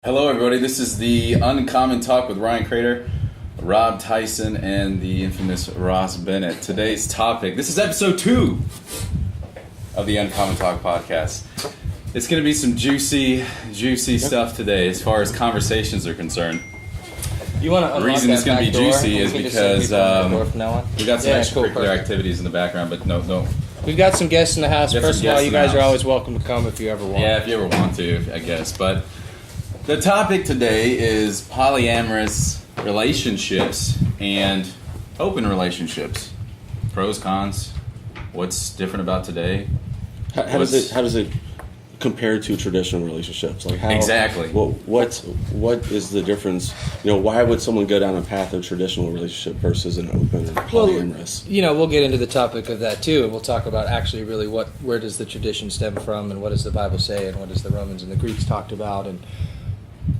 Hello, everybody. This is the UnCommon Talk with Ryan Crater, Rob Tyson, and the infamous Ross Bennett. Today's topic, this is episode 2 of the UnCommon Talk podcast. It's going to be some juicy stuff today as far as conversations are concerned. You want to the reason it's going to be juicy is because we got some extracurricular activities in the background, but no. We've got some guests in the house. First of all, you guys are always welcome to come if you ever want. Yeah, if you ever want to, I guess. But the topic today is polyamorous relationships and open relationships. Pros, cons. What's different about today? How does it compare to traditional relationships? Like how exactly? What is the difference? Why would someone go down a path of traditional relationship versus an open and polyamorous? Well, we'll get into the topic of that too, and we'll talk about actually really where does the tradition stem from, and what does the Bible say, and what does the Romans and the Greeks talked about, and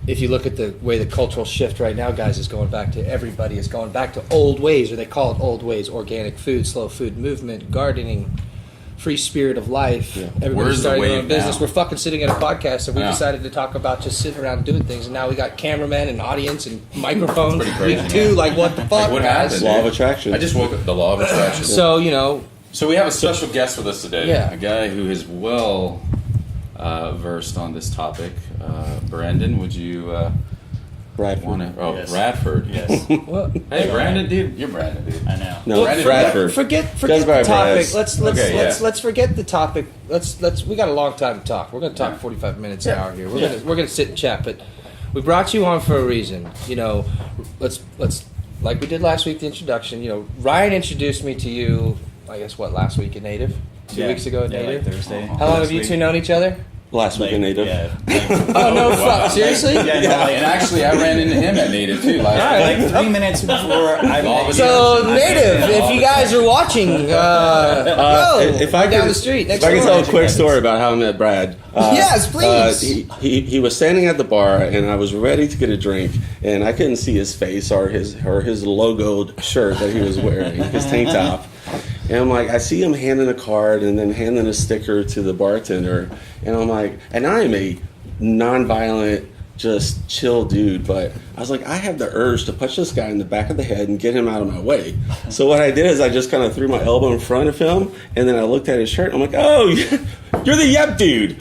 if you look at the way the cultural shift right now, guys, is going back to everybody is going back to old ways, or they call it old ways: organic food, slow food movement, gardening, free spirit of life. Yeah. Everybody's starting their own business. Now? We're fucking sitting at a podcast, and we decided to talk about just sitting around doing things, and now we got cameramen and audience and microphones. Too. Like, what the fuck? Like, what happened? Law of attraction. I just woke up. The law of attraction. So we have a special guest with us today. Yeah. A guy who is well versed on this topic. Brandon, would you Bradford. Yes. Bradford. Yes. Well, hey, Brandon, dude. You're Brandon, dude. I know. No, Brandon, Bradford. Forget the topic. Brads. Let's forget the topic. Let's. We got a long time to talk. We're going to talk 45 minutes an hour here. We're going to sit and chat, but we brought you on for a reason. Let's like we did last week. The introduction. Ryan introduced me to you. I guess last week at Native. 2 weeks ago at Native. Like Thursday. How long have you two known each other? Last week in Native. Yeah. Oh, no, fuck. Seriously? Yeah, and actually, I ran into him at Native, too. Like 3 minutes before I met So, Native, if you guys are watching, if I down the street. If I can tell a quick story about how I met Brad. Yes, please. He was standing at the bar, and I was ready to get a drink, and I couldn't see his face or his logoed shirt that he was wearing, his tank top. And I'm like, I see him handing a card and then handing a sticker to the bartender. And I'm like, and I am a nonviolent, just chill dude. But I was like, I have the urge to punch this guy in the back of the head and get him out of my way. So what I did is I just kind of threw my elbow in front of him. And then I looked at his shirt. And I'm like, oh, you're the Yep dude.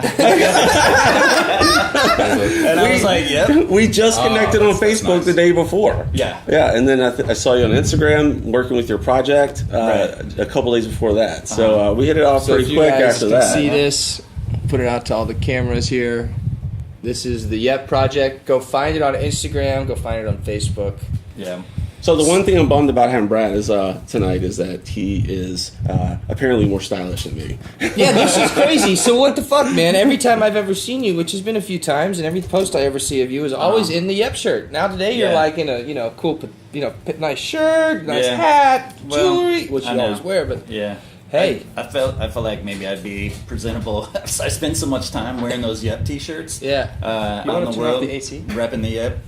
And I was like, yep. We just connected on Facebook the day before. Yeah. Yeah, and then I saw you on Instagram working with your project a couple days before that. So we hit it off pretty quick after that. See this, put it out to all the cameras here. This is the Yep Project. Go find it on Instagram. Go find it on Facebook. Yeah. So the one thing I'm bummed about having Brad is tonight is that he is apparently more stylish than me. Yeah, this is crazy. So what the fuck, man? Every time I've ever seen you, which has been a few times, and every post I ever see of you is always in the Yep shirt. Now today you're like in a cool, nice shirt, nice hat, jewelry, which you always wear. But yeah. Hey, I felt like maybe I'd be presentable. I spent so much time wearing those Yep T-shirts. Yeah. You want out in to the turn off world, the AC? repping the Yep.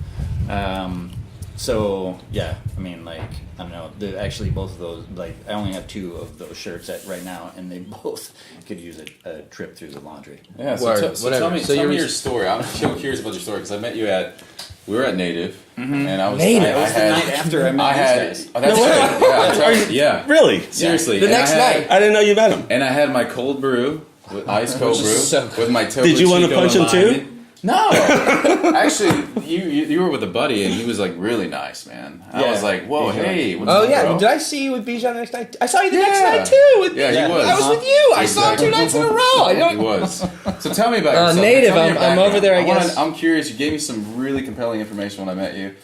So yeah, I mean, like, I don't know. Actually, both of those, like, I only have 2 of those shirts right now, and they both could use a trip through the laundry. Yeah. So, Word, tell me your story. I'm so curious about your story because I met you we were at Native, and I was Native. That was the night after I met these guys. Oh, that's right. Yeah. Really? Seriously. The next night. I didn't know you met him. And I had my cold brew, with ice cold brew, with my Topo Did you want to Chico punch him alignment. too? No, actually, you were with a buddy, and he was like really nice, man. I was like, whoa, hey, what's up, bro? Did I see you with Bijan the next night? I saw you the next night too. He was. I was with you. I saw him 2 nights in a row. He was. So tell me about yourself. Native. Tell me your I'm over there. I guess. I'm curious. You gave me some really compelling information when I met you.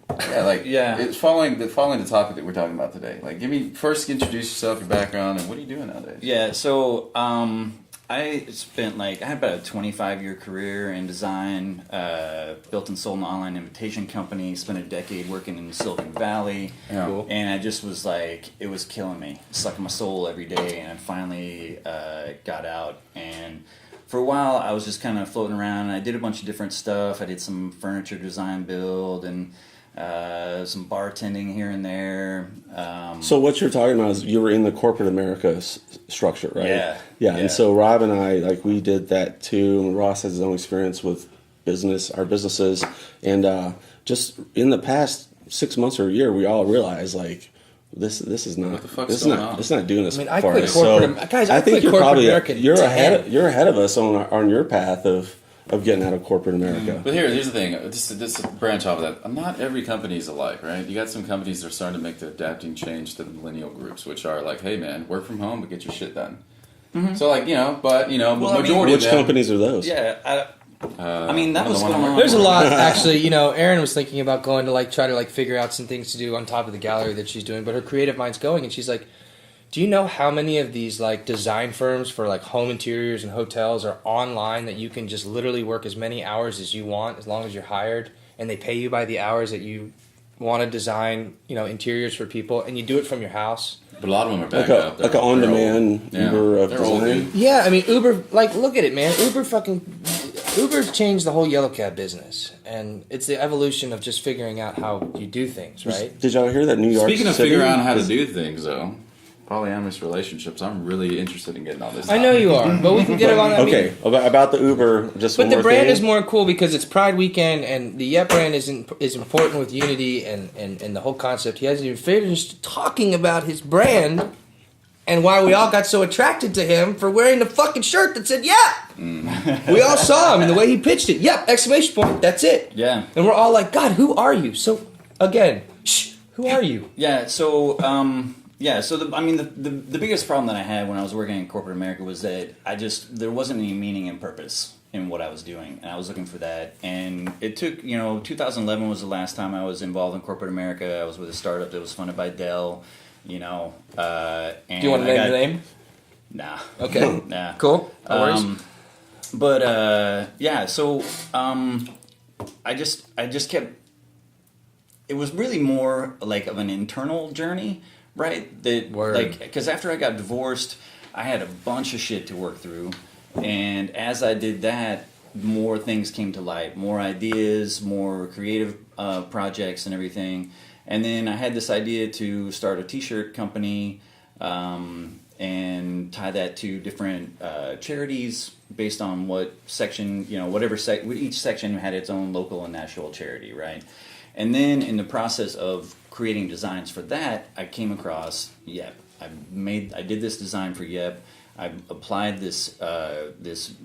It's following the topic that we're talking about today. Like, first introduce yourself, your background, and what are you doing nowadays? Yeah. So I had about a 25-year career in design, built and sold an online invitation company, spent a decade working in Silicon Valley, and I just was like, it was killing me, sucking my soul every day, and I finally got out, and for a while I was just kind of floating around, and I did a bunch of different stuff. I did some furniture design build, and some bartending here and there. So what you're talking about is you were in the corporate America structure, right? Yeah. And so Rob and I, like, we did that too. And Ross has his own experience with our businesses, and just in the past 6 months or a year, we all realize like this is not What the fuck's this is going not on? this is not doing us. I mean, I for quit us. corporate. So Guys, I I think quit you're corporate probably America. you're ahead 10. you're ahead of us on your path of getting out of corporate America. But here's the thing. This branch off of that. Not every company is alike, right? You got some companies that are starting to make the adapting change to the millennial groups, which are like, hey man, work from home but get your shit done. So like but majority Which of them, companies are those? Yeah, I mean, that was one going on. There's a lot, actually. Aaron was thinking about going to like try to like figure out some things to do on top of the gallery that she's doing, but her creative mind's going, and she's like, "Do you know how many of these like design firms for like home interiors and hotels are online that you can just literally work as many hours as you want as long as you're hired, and they pay you by the hours that you want to design, interiors for people, and you do it from your house." But a lot of them are Like back up. an on-demand They're old. Uber of They're old, design. dude. Yeah, I mean, Uber, like, look at it, man. Uber's changed the whole yellow cab business, and it's the evolution of just figuring out how you do things, right? Did y'all hear that New York Speaking of City figuring out how to is- do things, though, polyamorous relationships, I'm really interested in getting all this. I know you are, but we can get on that. Okay, about the Uber, just But one the more brand thing. is more cool because it's Pride Weekend, and the Yep brand is important with unity and the whole concept. He hasn't even finished talking about his brand and why we all got so attracted to him for wearing the fucking shirt that said Yep. We all saw him and the way he pitched it. Yep! Exclamation point. That's it. Yeah. And we're all like, God, who are you? So again, who are you? Yeah, so the biggest problem that I had when I was working in corporate America was that there wasn't any meaning and purpose in what I was doing, and I was looking for that. And it took 2011 was the last time I was involved in corporate America. I was with a startup that was funded by Dell. And Do you want to name the name? Nah. Okay. Nah. Cool. No worries. I just kept. It was really more like of an internal journey, right? Word. Because after I got divorced, I had a bunch of shit to work through, and as I did that, more things came to light, more ideas, more creative projects, and everything. And then I had this idea to start a T-shirt company. And tie that to different charities based on what section, each section had its own local and national charity, right? And then in the process of creating designs for that, I came across Yep. I did this design for Yep. I applied this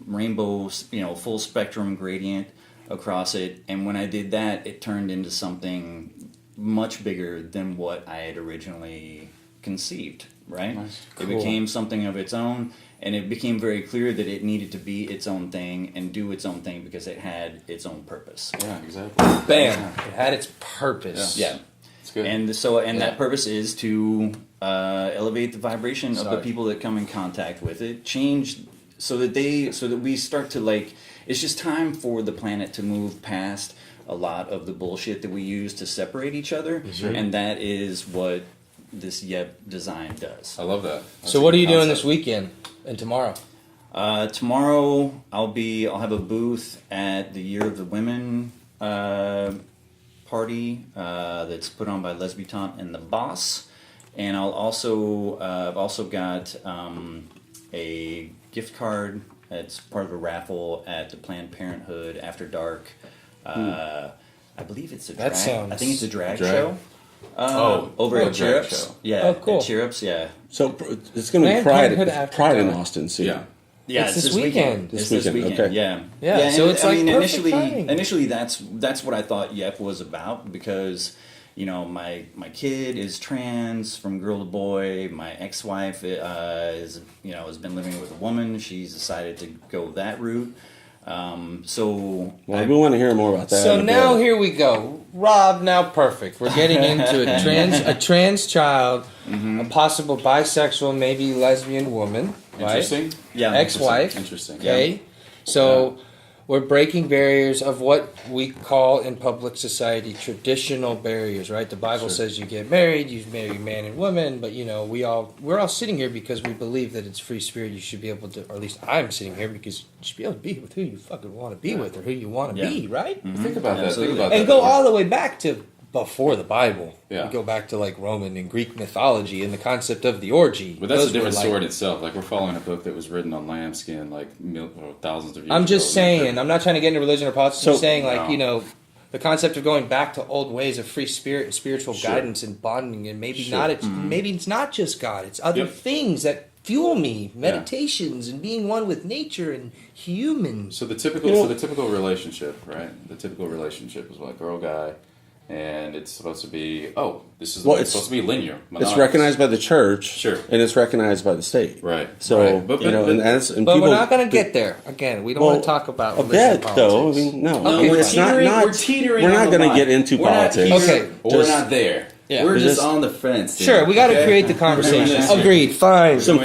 rainbow, full spectrum gradient across it, and when I did that, it turned into something much bigger than what I had originally conceived. Right? Nice. It Cool. became something of its own, and it became very clear that it needed to be its own thing and do its own thing because it had its own purpose. Yeah, exactly. Bam! It had its purpose. Yeah. It's good. And that purpose is to elevate the vibration of the people that come in contact with it, change so that we start to like. It's just time for the planet to move past a lot of the bullshit that we use to separate each other, and that is what this Yep design does. I love that. That's So a what are good you doing concept. this weekend and tomorrow? Tomorrow I'll have a booth at the Year of the Women party that's put on by Lesbitant and the Boss, and I've also got a gift card that's part of a raffle at the Planned Parenthood After Dark. I believe it's a That drag. sounds- I think it's a drag Drag? show. Over a at drag Cheerups. show. Yeah. Oh, cool. At Cheerups, yeah. So it's going to be Planned Pride Parenthood after Pride in dark. Austin soon. Yeah. Yeah, It's it's this this weekend. It's This this weekend, weekend. okay. Yeah. Yeah, so it's like perfect timing. initially that's what I thought Yep was about because my kid is trans from girl to boy. My ex-wife has been living with a woman. She's decided to go that route. Well, we want to hear more about that. So in a now bit. here we go. Rob, now perfect. We're getting into a trans child, a possible bisexual, maybe lesbian woman, right? Interesting. Yeah. Ex-wife. Interesting. Okay. So we're breaking barriers of what we call in public society traditional barriers, right? The Bible Sure. says you get married, you marry man and woman, but we're all sitting here because we believe that it's free spirit. You should be able to, or at least I'm sitting here because you should be able to be with who you fucking want to be with or who you want to Yeah. be, right? Think about that. Absolutely. Think about And that. go all the way back to before the Bible. Yeah. You go back to like Roman and Greek mythology and the concept of the orgy. But that's Those a different were, story in itself. Like, we're following a book that was written on lambskin, like, thousands of years I'm just ago. saying, I'm not trying to get into religion or politics. I'm So- saying, like, No. you know, the concept of going back to old ways of free spirit and spiritual Sure. guidance and bonding, and maybe Sure. not. Maybe it's not just God. It's other Yep. things that fuel me, meditations and being one with nature and humans. So the typical relationship, right? The typical relationship is like girl guy, and it's supposed to be this is Well, it's supposed to be linear. It's monogamous. recognized by the church, Sure. and it's recognized by the state, Right. So Right. But But we're not going to get there. Again, we don't want to talk about a religion and bit though. I politics. mean, no, No, it's not. we're teetering. We're on not the going to line. get into We're not politics. here, Okay. or we're Just- not there. Yeah. We're just Just- on the fence. dude. Sure, we got to Okay? create the We're conversation. doing this here. Agreed. Fine. Some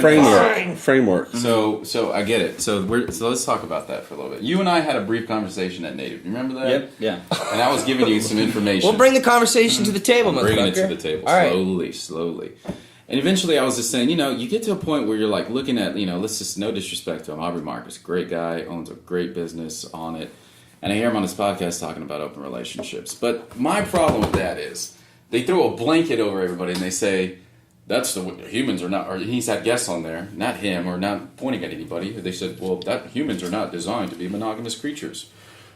framework. So I get it. So let's talk about that for a little bit. You and I had a brief conversation at Native. You remember that? Yep. Yeah. And I was giving you some information. We'll bring the conversation to the table, Bringing it to motherfucker. the table All right. slowly. And eventually I was just saying, you get to a point where you're like looking at, let's just, no disrespect to him, Aubrey Marcus, great guy, owns a great business on it. And I hear him on his podcast talking about open relationships. But my problem with that is they throw a blanket over everybody and they say, humans are not, or he's had guests on there, not him, or not pointing at anybody. They said, well, humans are not designed to be monogamous creatures.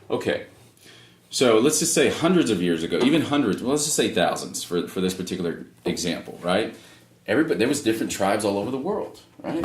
Okay. So let's just say hundreds of years ago, even hundreds, well, let's just say thousands for this particular example, right? There was different tribes all over the world, right?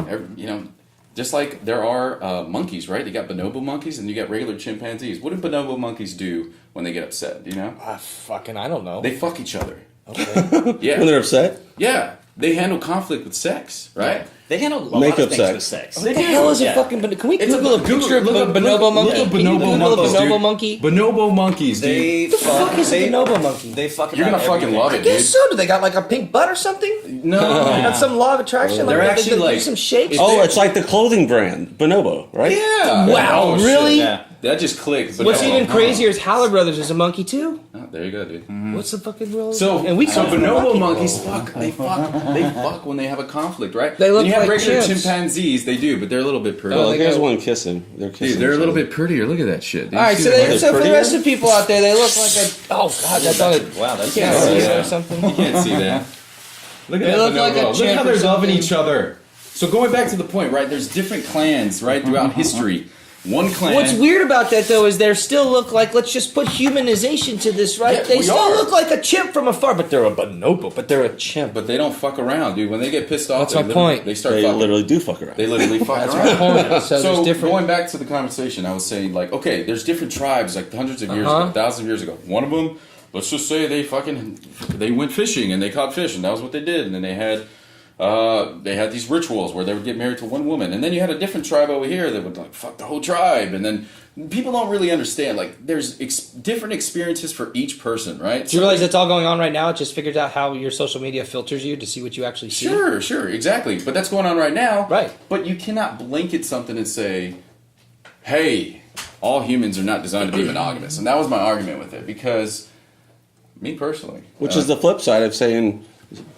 Just like there are monkeys, right? You got bonobo monkeys and you got regular chimpanzees. What do bonobo monkeys do when they get upset? Do you know? I don't know. They fuck each other. Okay. Yeah. When they're upset, Yeah. They handle conflict with sex, right? They handle a lot Makeup of things sex. with sex. What the hell is a fucking bonobo? Can we It's Google a picture of a bonobo monkey? Look up Can you bonobo Google a monkeys, bonobo dude. monkey? Bonobo monkeys, dude. They What the fuck is a bonobo monkey? They fucking. You're gonna have fucking everything. love I it, guess dude. so. Do they got like a pink butt or something? No. Got some law of attraction? They're like actually they do like- some shapes? oh, it's like the clothing brand Bonobo, right? Yeah. Wow, Oh, shit. really? Yeah. That just clicked. What's Bonobo. even crazier is Haller Brothers is a monkey too. Oh, there you go, dude. What's the fucking rule? So, and we come from bonobo monkey. monkeys fuck. They fuck when they have a conflict, right? They look When you have like regular chimps. chimpanzees, they do, but they're a little bit prettier. Oh, Well, they here's go- one kissing. They're kissing. Dude, they're a each little other. bit prettier. Look at that shit. Did All right, you see so, that? so for the prettier? rest of the people out there, they look like a. Oh god, that's on it. Wow, that's You can't see it yeah. or something. You can't see that. Look at They that look like a bonobo. Look chimp how or they're loving something. each other. So going back to the point, right? There's different clans, right, throughout history. One clan. What's weird about that though is they still look like, let's just put humanization to this, right? Yeah, they we still are. look like a chimp from afar, but they're a bonobo, but they're a chimp. But they don't fuck around, dude. When they get pissed off, That's they my literally- point. They start They fucking. literally do fuck around. They literally fuck That's around. my point. So there's different. Going back to the conversation, I was saying like, okay, there's different tribes like hundreds of years Uh-huh. ago, thousands of years ago. One of them, let's just say they went fishing and they caught fish and that was what they did. And then they had these rituals where they would get married to one woman. And then you had a different tribe over here that would like fuck the whole tribe. And then people don't really understand like there's different experiences for each person, right? Do you realize that's all going on right now? It just figures out how your social media filters you to see what you actually see. Sure, exactly. But that's going on right now. Right. But you cannot blanket something and say, hey, all humans are not designed to be monogamous. And that was my argument with it because, me personally. Which is the flip side of saying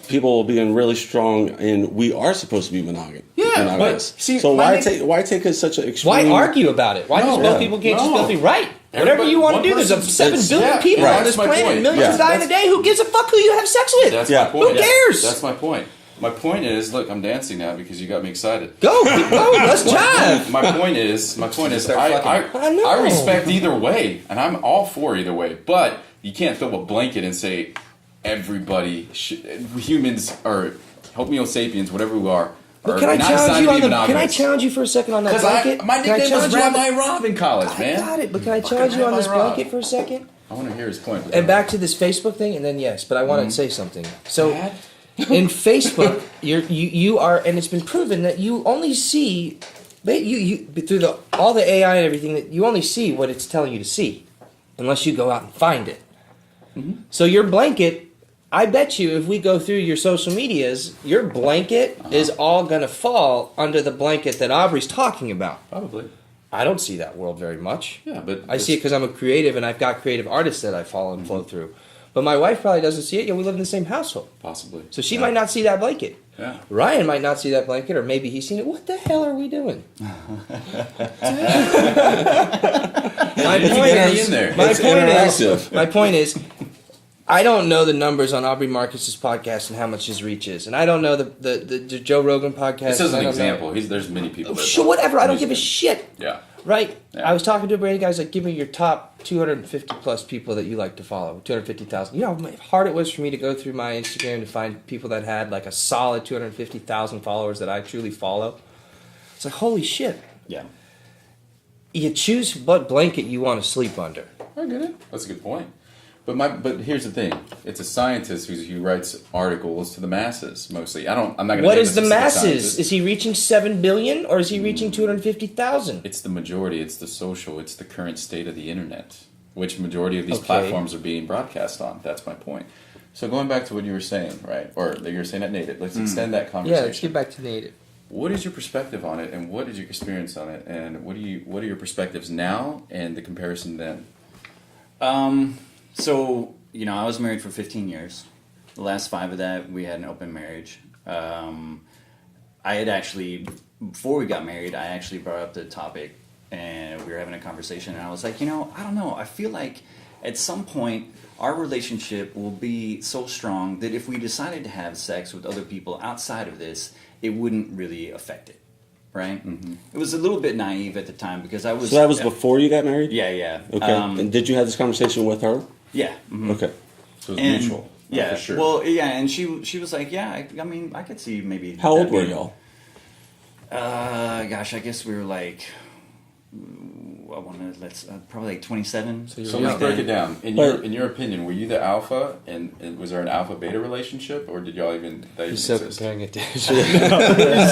people being really strong and we are supposed to be monogamous. but see, so my why take it such an Why extreme? argue about it? Why just both people can't just both be right? Whatever Everybody- you want to one do. There's person's- 7 billion yeah, people right. on this That's my planet, point. millions Yeah. dying a day. Who gives a fuck who you have sex with? That's Yeah. my point. Who cares? That's my point. My point is, look, I'm dancing now because you got me excited. Go, let's jive. My point is, I I know. respect either way, and I'm all for either way. But you can't throw a blanket and say everybody, humans or Homo sapiens, whatever we are But can I not challenge designed you to on be the? Can I monogamous. challenge you for a second on that Because blanket? my Can I nickname was challenge you on Rabbi Rob in college, I man. got it, but can I Fucking challenge you on Rabbi this Rob. blanket for a second? I want to hear his point. And back to this Facebook thing, and then yes, but I want to say something. So, Dad? in Facebook, you are, and it's been proven that you only see, you through all the AI and everything, that you only see what it's telling you to see, unless you go out and find it. Mm-hmm. So your blanket, I bet you, if we go through your social medias, your blanket is all going to fall under the blanket that Aubrey's talking about. Probably. I don't see that world very much. Yeah, but I see it because I'm a creative and I've got creative artists that I follow and flow through. But my wife probably doesn't see it. Yeah, we live in the same household. Possibly. So she might not see that blanket. Yeah. Ryan might not see that blanket, or maybe he's seen it. What the hell are we doing? My It's point already is, in there. my It's point is, interactive. my point is, I don't know the numbers on Aubrey Marcus's podcast and how much his reach is, and I don't know the Joe Rogan podcast. This is I an don't example. know. There's many people. That Sure, whatever. I don't give a shit. Yeah. Right? Yeah. I was talking to a Brady guys like, give me your top 250 plus people that you like to follow. 250,000. You know how hard it was for me to go through my Instagram to find people that had like a solid 250,000 followers that I truly follow. It's like, holy shit. Yeah. You choose what blanket you want to sleep under. I get it. That's a good point. But here's the thing. It's a scientist who writes articles to the masses mostly. I'm not going to. What is the masses? Is he reaching 7 billion or is he reaching 250,000? It's the majority. It's the social. It's the current state of the internet, which majority of these Okay. platforms are being broadcast on. That's my point. So going back to what you were saying, right? Or that you were saying at Native. Let's extend that Yeah, conversation. let's get back to native. What is your perspective on it, and what is your experience on it, and what are your perspectives now and the comparison then? So, I was married for 15 years. The last 5 of that, we had an open marriage. I had actually, before we got married, I actually brought up the topic, and we were having a conversation, and I was like, I don't know. I feel like at some point, our relationship will be so strong that if we decided to have sex with other people outside of this, it wouldn't really affect it. Right? Mm-hmm. It was a little bit naive at the time because I was... So that was before you got married? Yeah. Okay. And did you have this conversation with her? Yeah. Mm-hmm. Okay. So it's mutual. Yeah, for sure. Well, yeah, and she was like, yeah, I mean, I could see maybe... How old that were being- y'all? Gosh, I guess we were like... probably like 27. So you're So young. let's break it down. In your opinion, were you the alpha, and was there an alpha beta relationship, or did y'all even He's so exist? comparing it to He's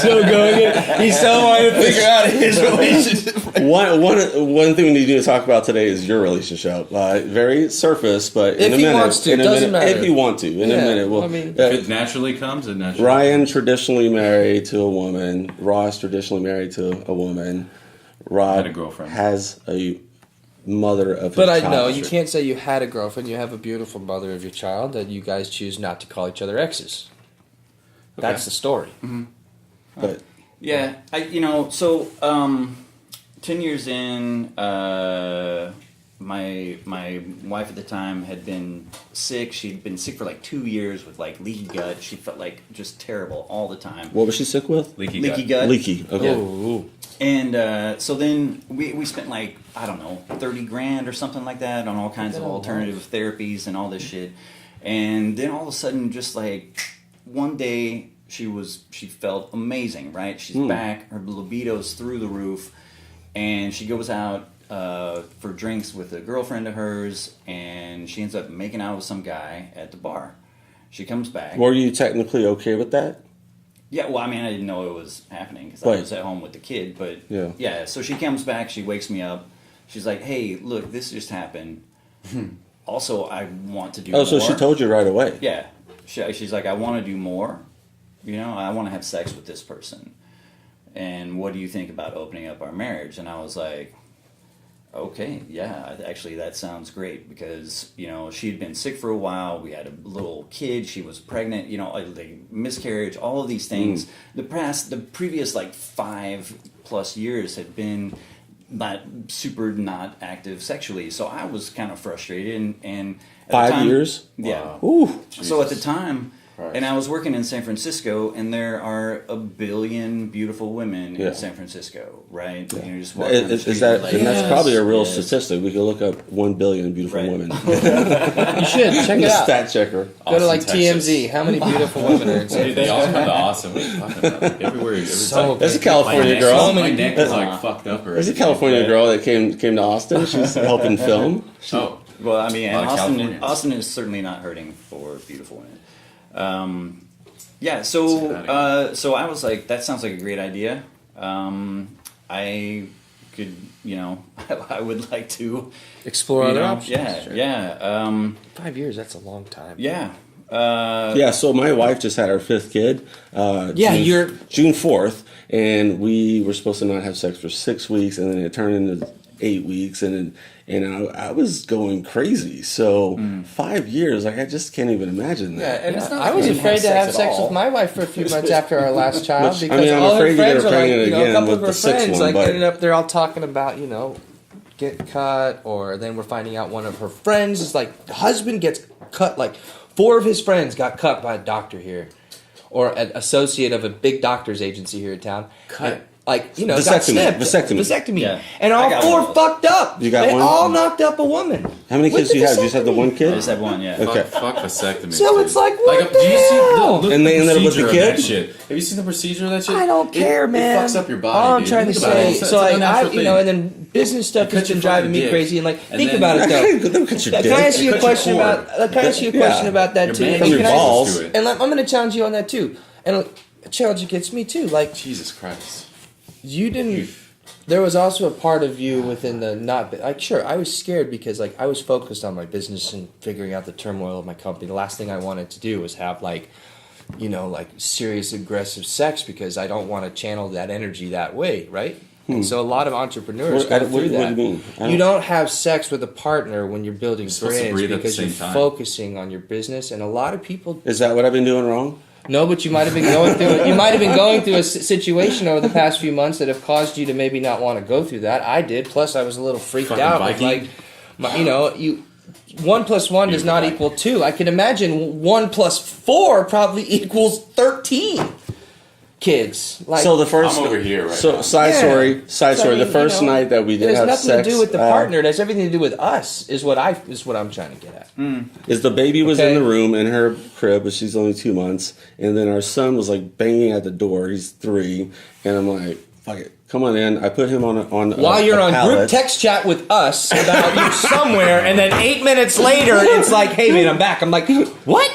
so going in. He's so wanting to figure out his relationship. One thing we need to talk about today is your relationship. Very surface, but in If a he minute, wants to, in a doesn't minute, matter. if you want to, in a minute, we'll. If it naturally comes, it naturally Ryan traditionally married to a woman. Ross traditionally married to a woman. Rob Had a girlfriend. has a mother of But a I child. know you can't say you had a girlfriend. You have a beautiful mother of your child that you guys choose not to call each other exes. That's the story. But Yeah, so 10 years in, my wife at the time had been sick. She'd been sick for like 2 years with like leaky gut. She felt like just terrible all the time. what was she sick with? leaky gut. Leaky. Okay. Ooh. And so then we spent like, I don't know, $30,000 or something like that on all kinds of alternative therapies and all this shit. And then all of a sudden, just like one day, she felt amazing, right? She's back, her libido's through the roof, and she goes out for drinks with a girlfriend of hers, and she ends up making out with some guy at the bar. She comes back. Were you technically okay with that? Yeah, well, I mean, I didn't know it was happening because I Right. was at home with the kid. But Yeah. so she comes back, she wakes me up. She's like, "Hey, look, this just happened. Also, I want to do more." Oh, so she told you right away. Yeah, she's like, "I want to do more. I want to have sex with this person. And what do you think about opening up our marriage?" And I was like, "Okay, yeah, actually, that sounds great because she'd been sick for a while. We had a little kid. She was pregnant. The miscarriage. All of these things. The previous like 5+ years had been not active sexually. So I was kind of frustrated. And at the 5 time- years? Yeah. Ooh. So at the time, Christ. and I was working in San Francisco, and there are a billion beautiful women Yeah. in San Francisco, right? And you're just walking down the Is street, that? you're like, And that's yes, probably a real yes. statistic. We could look up 1 billion beautiful Right. women. You should check it out. Stat checker. Go to like Austin, Texas. TMZ. How many beautiful women are in San Dude, they all Francisco? come to Austin. What are you talking about? Like, everywhere. So That's a big. California girl. My neck is like fucked up already. There's a California girl that came to Austin. She's helping film. Oh, Well, I mean, A lot and of Austin Californians. is certainly not hurting for beautiful women. Yeah, so I was like, that sounds like a great idea. I could, I would like to Explore other options. Yeah, Sure. yeah, 5 years, that's a long time. yeah. Yeah, so my wife just had her 5th kid. June 4th, and we were supposed to not have sex for 6 weeks, and then it turned into 8 weeks, and I was going crazy. So 5 years, like I just can't even imagine that. Yeah, and It's not I like was we didn't afraid to have at sex all. with my wife for a few months after our last child because I'm all afraid her to get friends her are like, pregnant a again couple with of her the sixth friends one, like but- ended up, they're all talking about, get cut, or then we're finding out one of her friends is like, the husband gets cut, like 4 of his friends got cut by a doctor here, or an associate of a big doctor's agency here in town. Cut. And, like, you know, Vasectomy. Yeah. And I all got 4 one. fucked up. You got they one? all knocked up a woman. How many With kids the do you have? You just have the one I kid? just had one, yeah. Okay. Fuck vasectomy. So dude. it's like, what do you the see hell? the And they ended up with the procedure of kid? that shit? Have you seen the procedure of that shit? I don't care, man. It fucks up your body. All I'm dude. trying to Think about say, it. It's so an like, unnatural you know, thing. and then business stuff Cut has been your driving fucking me dick. crazy. And like, And think then- about it though. Don't cut your Can I ask dick. you a Cut your question cord. about? Can I ask you a question Yeah. about that Your too? man Like, your can I- balls. to it. And like, I'm going to challenge you on that too. And like, a challenge against me too. Like, Jesus Christ. you didn't. There was also a part of you within the not like sure I was scared because like I was focused on my business and figuring out the turmoil of my company. The last thing I wanted to do was have like, you know, like serious aggressive sex because I don't want to channel that energy that way, right? And so a lot of entrepreneurs What- go what- through what do that. you mean? I You don't- don't have sex with a partner when you're building supposed to brands breathe at the because you're same time. focusing on your business, and a lot of people Is that what I've been doing wrong? no, but you might have been going through. You might have been going through a situation over the past few months that have caused you to maybe not want to go through that. I did. Plus, I was a little freaked Fucking out. With Viking. like, you know, 1 + 1 does not Viking. equal 2. I can imagine 1 + 4 probably equals 13 kids. Like, So the first, I'm over here right so now. side Yeah. story. So, I The mean, first you know, night that we it did has have nothing sex, to do with the partner. It has everything to do with us. Is what I'm trying to get at. is the baby was Okay. in the room in her crib, but she's only 2 months, and then our son was like banging at the door. He's 3, and I'm like, "Fuck it, come on in." I put him on While you're on pallet. group text chat with us about you somewhere, and then 8 minutes later, it's like, "Hey man, I'm back." I'm like, "What?"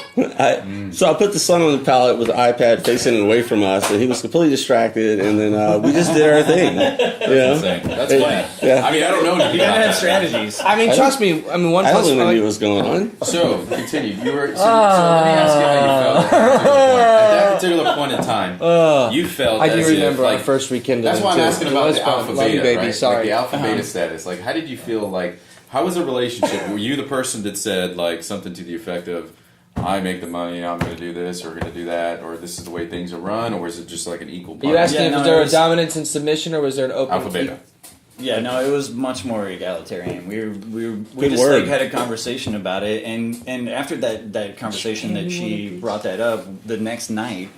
So I put the son on the pallet with the iPad facing away from us, and he was completely distracted. And then we just did our thing. Insane. That's funny. Yeah. I mean, I don't know anything You gotta about have that. strategies. I mean, trust me. I mean, 1 I plus don't even one. know what was going on. So, continue. You were. So let me ask you how you felt at that particular point in time. You felt. I do as if, remember our like, first weekend. That's why I'm asking It about was the fun. alpha Love you, beta, baby. right? Sorry. Like the alpha beta status. Like, how did you feel? Like, how was the relationship? Were you the person that said like something to the effect of, "I make the money, I'm going to do this, or going to do that, or this is the way things are run," or is it just like an equal? Are you asking Yeah, if no, was there it a was- dominance and submission, or was there an open Alpha beta. Yeah, no, it was much more egalitarian. We Good just word. like had a conversation about it, and after that conversation that she brought that up, the next night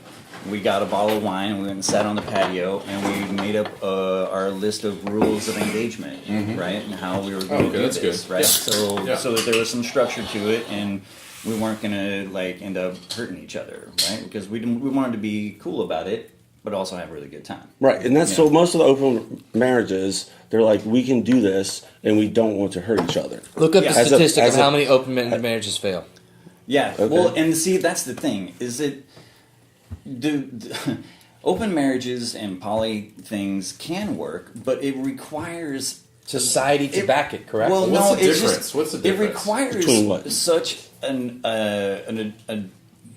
we got a bottle of wine and we went and sat on the patio and we made up our list of rules of engagement, right, and how we were going to Okay, do that's this, good. right? Yeah. So that there was some structure to it, and we weren't going to like end up hurting each other, right? Because we wanted to be cool about it, but also have a really good time. Right, and that's so most of the open marriages, they're like, we can do this, and we don't want to hurt each other. Look up Yeah. the As a- statistic as of a- how many open marriages fail. Yeah. Okay. Well, and see, that's the thing is that open marriages and poly things can work, but it requires Society to back it, correct? Well, What's no, the it's difference? just What's the it difference requires between what? such an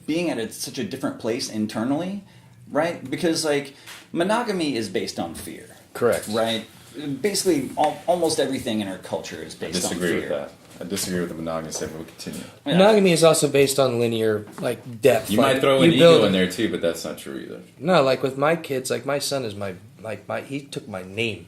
being at such a different place internally, right? Because like monogamy is based on fear, Correct. right? Basically, almost everything in our culture is I based on disagree fear. with that. I disagree with the monogamy statement. We'll continue. Yeah. Monogamy is also based on linear, like, depth. You Like, might throw an you build- ego in there too, but that's not true either. No, like with my kids, like my son is he took my name.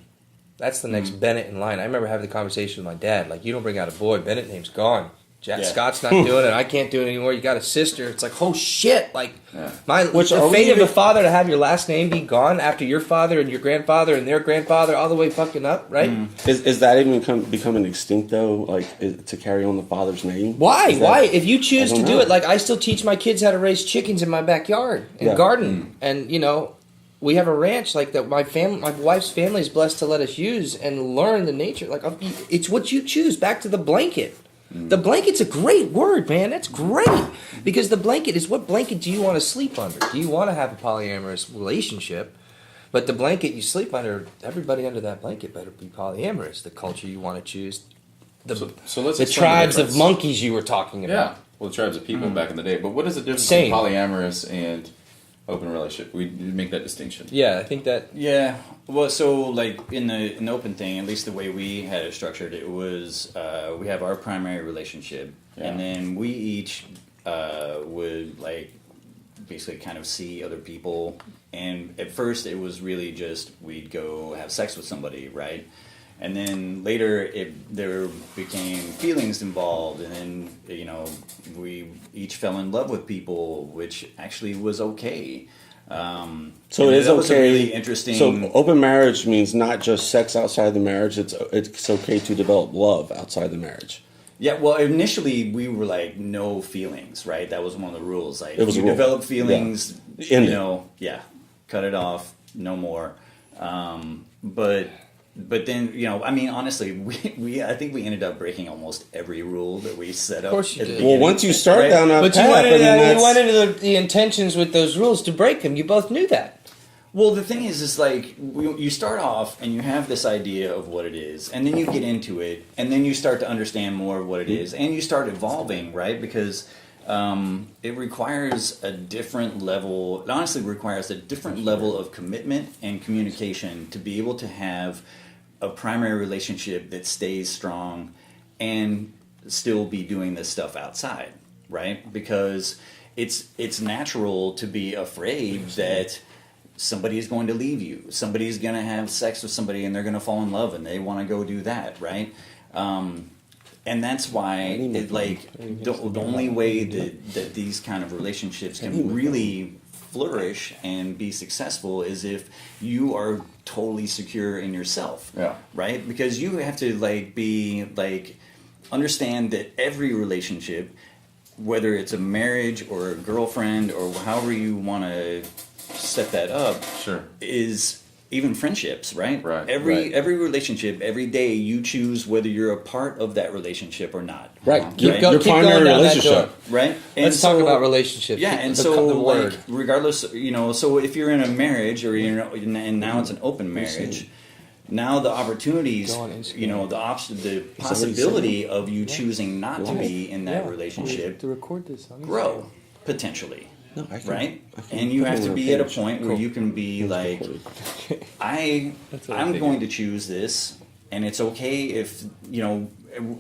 That's the next Bennett in line. I remember having the conversation with my dad. Like, you don't bring out a boy, Bennett name's gone. Yeah. Scott's not doing it. I can't do it anymore. You got a sister. It's like, oh shit! Like, Yeah. Which the are we fate of even- a father to have your last name be gone after your father and your grandfather and their grandfather all the way fucking up, right? Is that even becoming extinct though? Like to carry on the father's name? Why? Is that- Why? If you choose I to don't do know. it, like I still teach my kids how to raise chickens in my backyard and Yeah. garden, and you know, we have a ranch like that. My wife's family is blessed to let us use and learn the nature. Like it's what you choose. Back to the blanket. The blanket's a great word, man. That's great because the blanket is what blanket do you want to sleep under? Do you want to have a polyamorous relationship? But the blanket you sleep under, everybody under that blanket better be polyamorous. The culture you want to choose, So let's the explain tribes of difference. monkeys you were talking about. Yeah, well, the tribes of people back in the day. But what is the difference Same. between polyamorous and open relationship? We make that distinction. Yeah, I think that. Yeah. Well, so like in the open thing, at least the way we had it structured, it was we have our primary relationship, Yeah. and then we each would like basically kind of see other people. And at first, it was really just we'd go have sex with somebody, right? And then later, there became feelings involved, and then we each fell in love with people, which actually was okay. So it is that was a okay. really interesting. So open marriage means not just sex outside the marriage. It's okay to develop love outside the marriage. Yeah, well, initially we were like no feelings, right? That was one of the rules. Like, It was if a you rule. develop feelings, Yeah. End it. yeah, cut it off, no more. But then, I mean, honestly, I think we ended up breaking almost every rule that we set up. Of course you at the did. beginning, Well, once you start right? down that But path, you went that's- into the intentions with those rules to break them. You both knew that. Well, the thing is like you start off and you have this idea of what it is, and then you get into it, and then you start to understand more of what it is, and you start evolving, right? Because it requires a different level. It honestly requires a different level of commitment and communication to be able to have a primary relationship that stays strong and still be doing this stuff outside, right? Because it's natural to be afraid that somebody is going to leave you. Somebody's going to have sex with somebody and they're going to fall in love and they want to go do that, right? And that's why the only way that these kind of relationships can really flourish and be successful is if you are totally secure in yourself, right? Because you have to understand that every relationship, whether it's a marriage or a girlfriend or however you want to set that up, is even friendships, right? Every relationship, every day you choose whether you're a part of that relationship or not. Right. Keep Your going primary down that relationship. door. Right? And Let's talk about relationships. Yeah, and The so word. regardless, so if you're in a marriage or and now it's an open marriage, now the opportunities, Go on Instagram. the possibility of you choosing not to be in that relationship To record this on grow potentially. No, I can- Right? I can And you put have it to on be at a page. point where you can be like, I'm going to choose this, and it's okay if,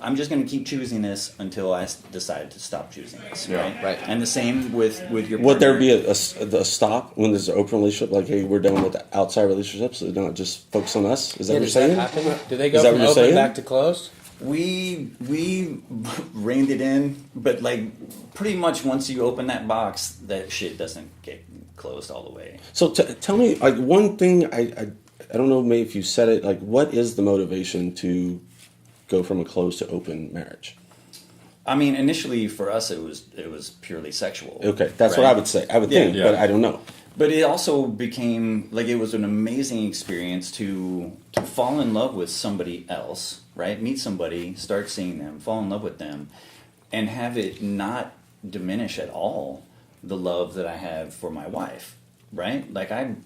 I'm just going to keep choosing this until I decide to stop choosing this, right? Right. And the same with your partner. Would there be a stop when there's an open relationship? Like, hey, we're done with the outside relationships, so don't just focus on us? Is that what you're Does that saying? happen? Do they go Is that from what you're open saying? back to closed? We reined it in, but pretty much once you open that box, that shit doesn't get closed all the way. So tell me, one thing, I don't know, maybe if you said it, what is the motivation to go from a closed to open marriage? I mean, initially for us, it was purely sexual. Okay, that's what I would say. I would think, but I don't know. But it also became it was an amazing experience to fall in love with somebody else, right? Meet somebody, start seeing them, fall in love with them, and have it not diminish at all the love that I have for my wife, right?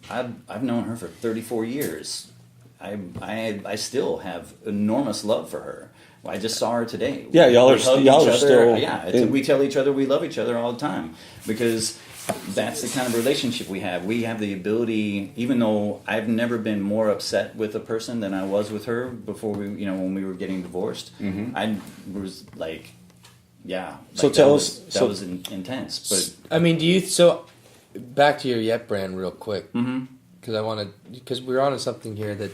I've known her for 34 years. I still have enormous love for her. I just saw her today. Yeah, y'all We are hug y'all each are other. still. Yeah, we tell each other we love each other all the time because that's the kind of relationship we have. We have the ability, even though I've never been more upset with a person than I was with her before when we were getting divorced. I was So tell us. That was intense. But I mean, back to your Yep brand real quick. Because we're onto something here that,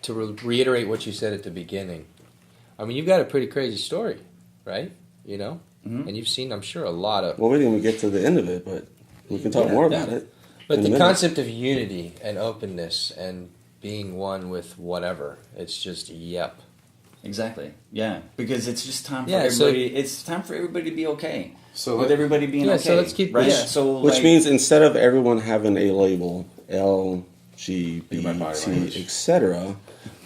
to reiterate what you said at the beginning. I mean, you've got a pretty crazy story, right? And you've seen, I'm sure, a lot of... Well, we didn't even get to the end of it, but we can talk more about it. But the concept of unity and openness and being one with whatever, it's just yep. Exactly. Yeah, because it's just time for Yeah, so- everybody. It's time for everybody to be okay. So with everybody being Yeah, okay. so let's keep- right. yeah. So Which means instead of everyone having a label, My body LGBT, language. etc.,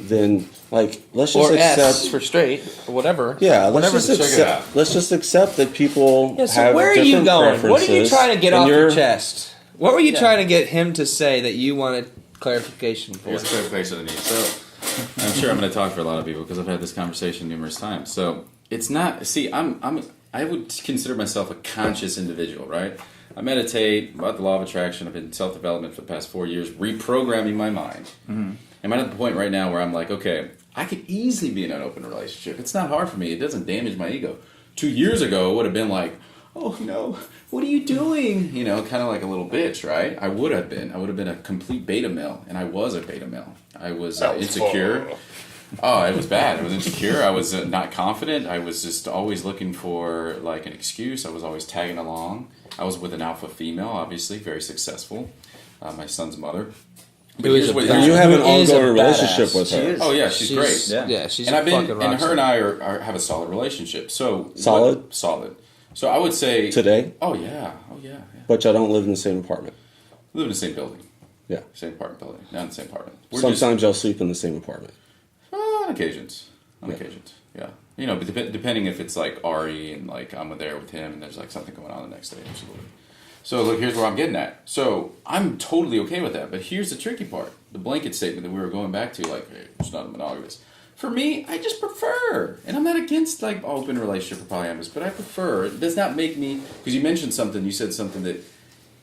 then let's just Or accept. S for straight, or whatever. Yeah, Whatever let's just the- check it out. accept. Let's just accept that people Yeah, so have where are you different going? What are you preferences, trying to get and off your you're- chest? What were you trying to get him to say that you wanted clarification for? Here's a clarification I need. So, I'm sure I'm going to talk for a lot of people because I've had this conversation numerous times. So, it's not. See, I would consider myself a conscious individual, right? I meditate about the law of attraction. I've been in self-development for the past 4 years, reprogramming my mind. And I'm at the point right now where I'm like, okay, I could easily be in an open relationship. It's not hard for me. It doesn't damage my ego. 2 years ago, it would have been like, oh no, what are you doing? Kind of like a little bitch, right? I would have been a complete beta male, and I was a beta male. I was insecure. Oh, it was bad. I was insecure. I was not confident. I was just always looking for like an excuse. I was always tagging along. I was with an alpha female, obviously, very successful. My son's mother. But Who is here's a what- badass. You have an Who is a ongoing relationship badass. with She her. is. Oh yeah, she's great. Yeah. She's And a I've been, fucking rock and her star. and I have a solid relationship. So Solid? solid. So I would say Today? Oh yeah, yeah. But y'all don't live in the same apartment. We live in the same building, Yeah. same apartment building, not in the same apartment. We're Sometimes y'all sleep in the same apartment. just, on occasions, Yeah. yeah. You know, but depending if it's like Ari and like I'm there with him and there's like something going on the next day, absolutely. So look, here's where I'm getting at. So I'm totally okay with that. But here's the tricky part: the blanket statement that we were going back to, like, hey, it's not monogamous. For me, I just prefer, and I'm not against like open relationship or polyamorous, but I prefer. It does not make me, because you mentioned something. You said something that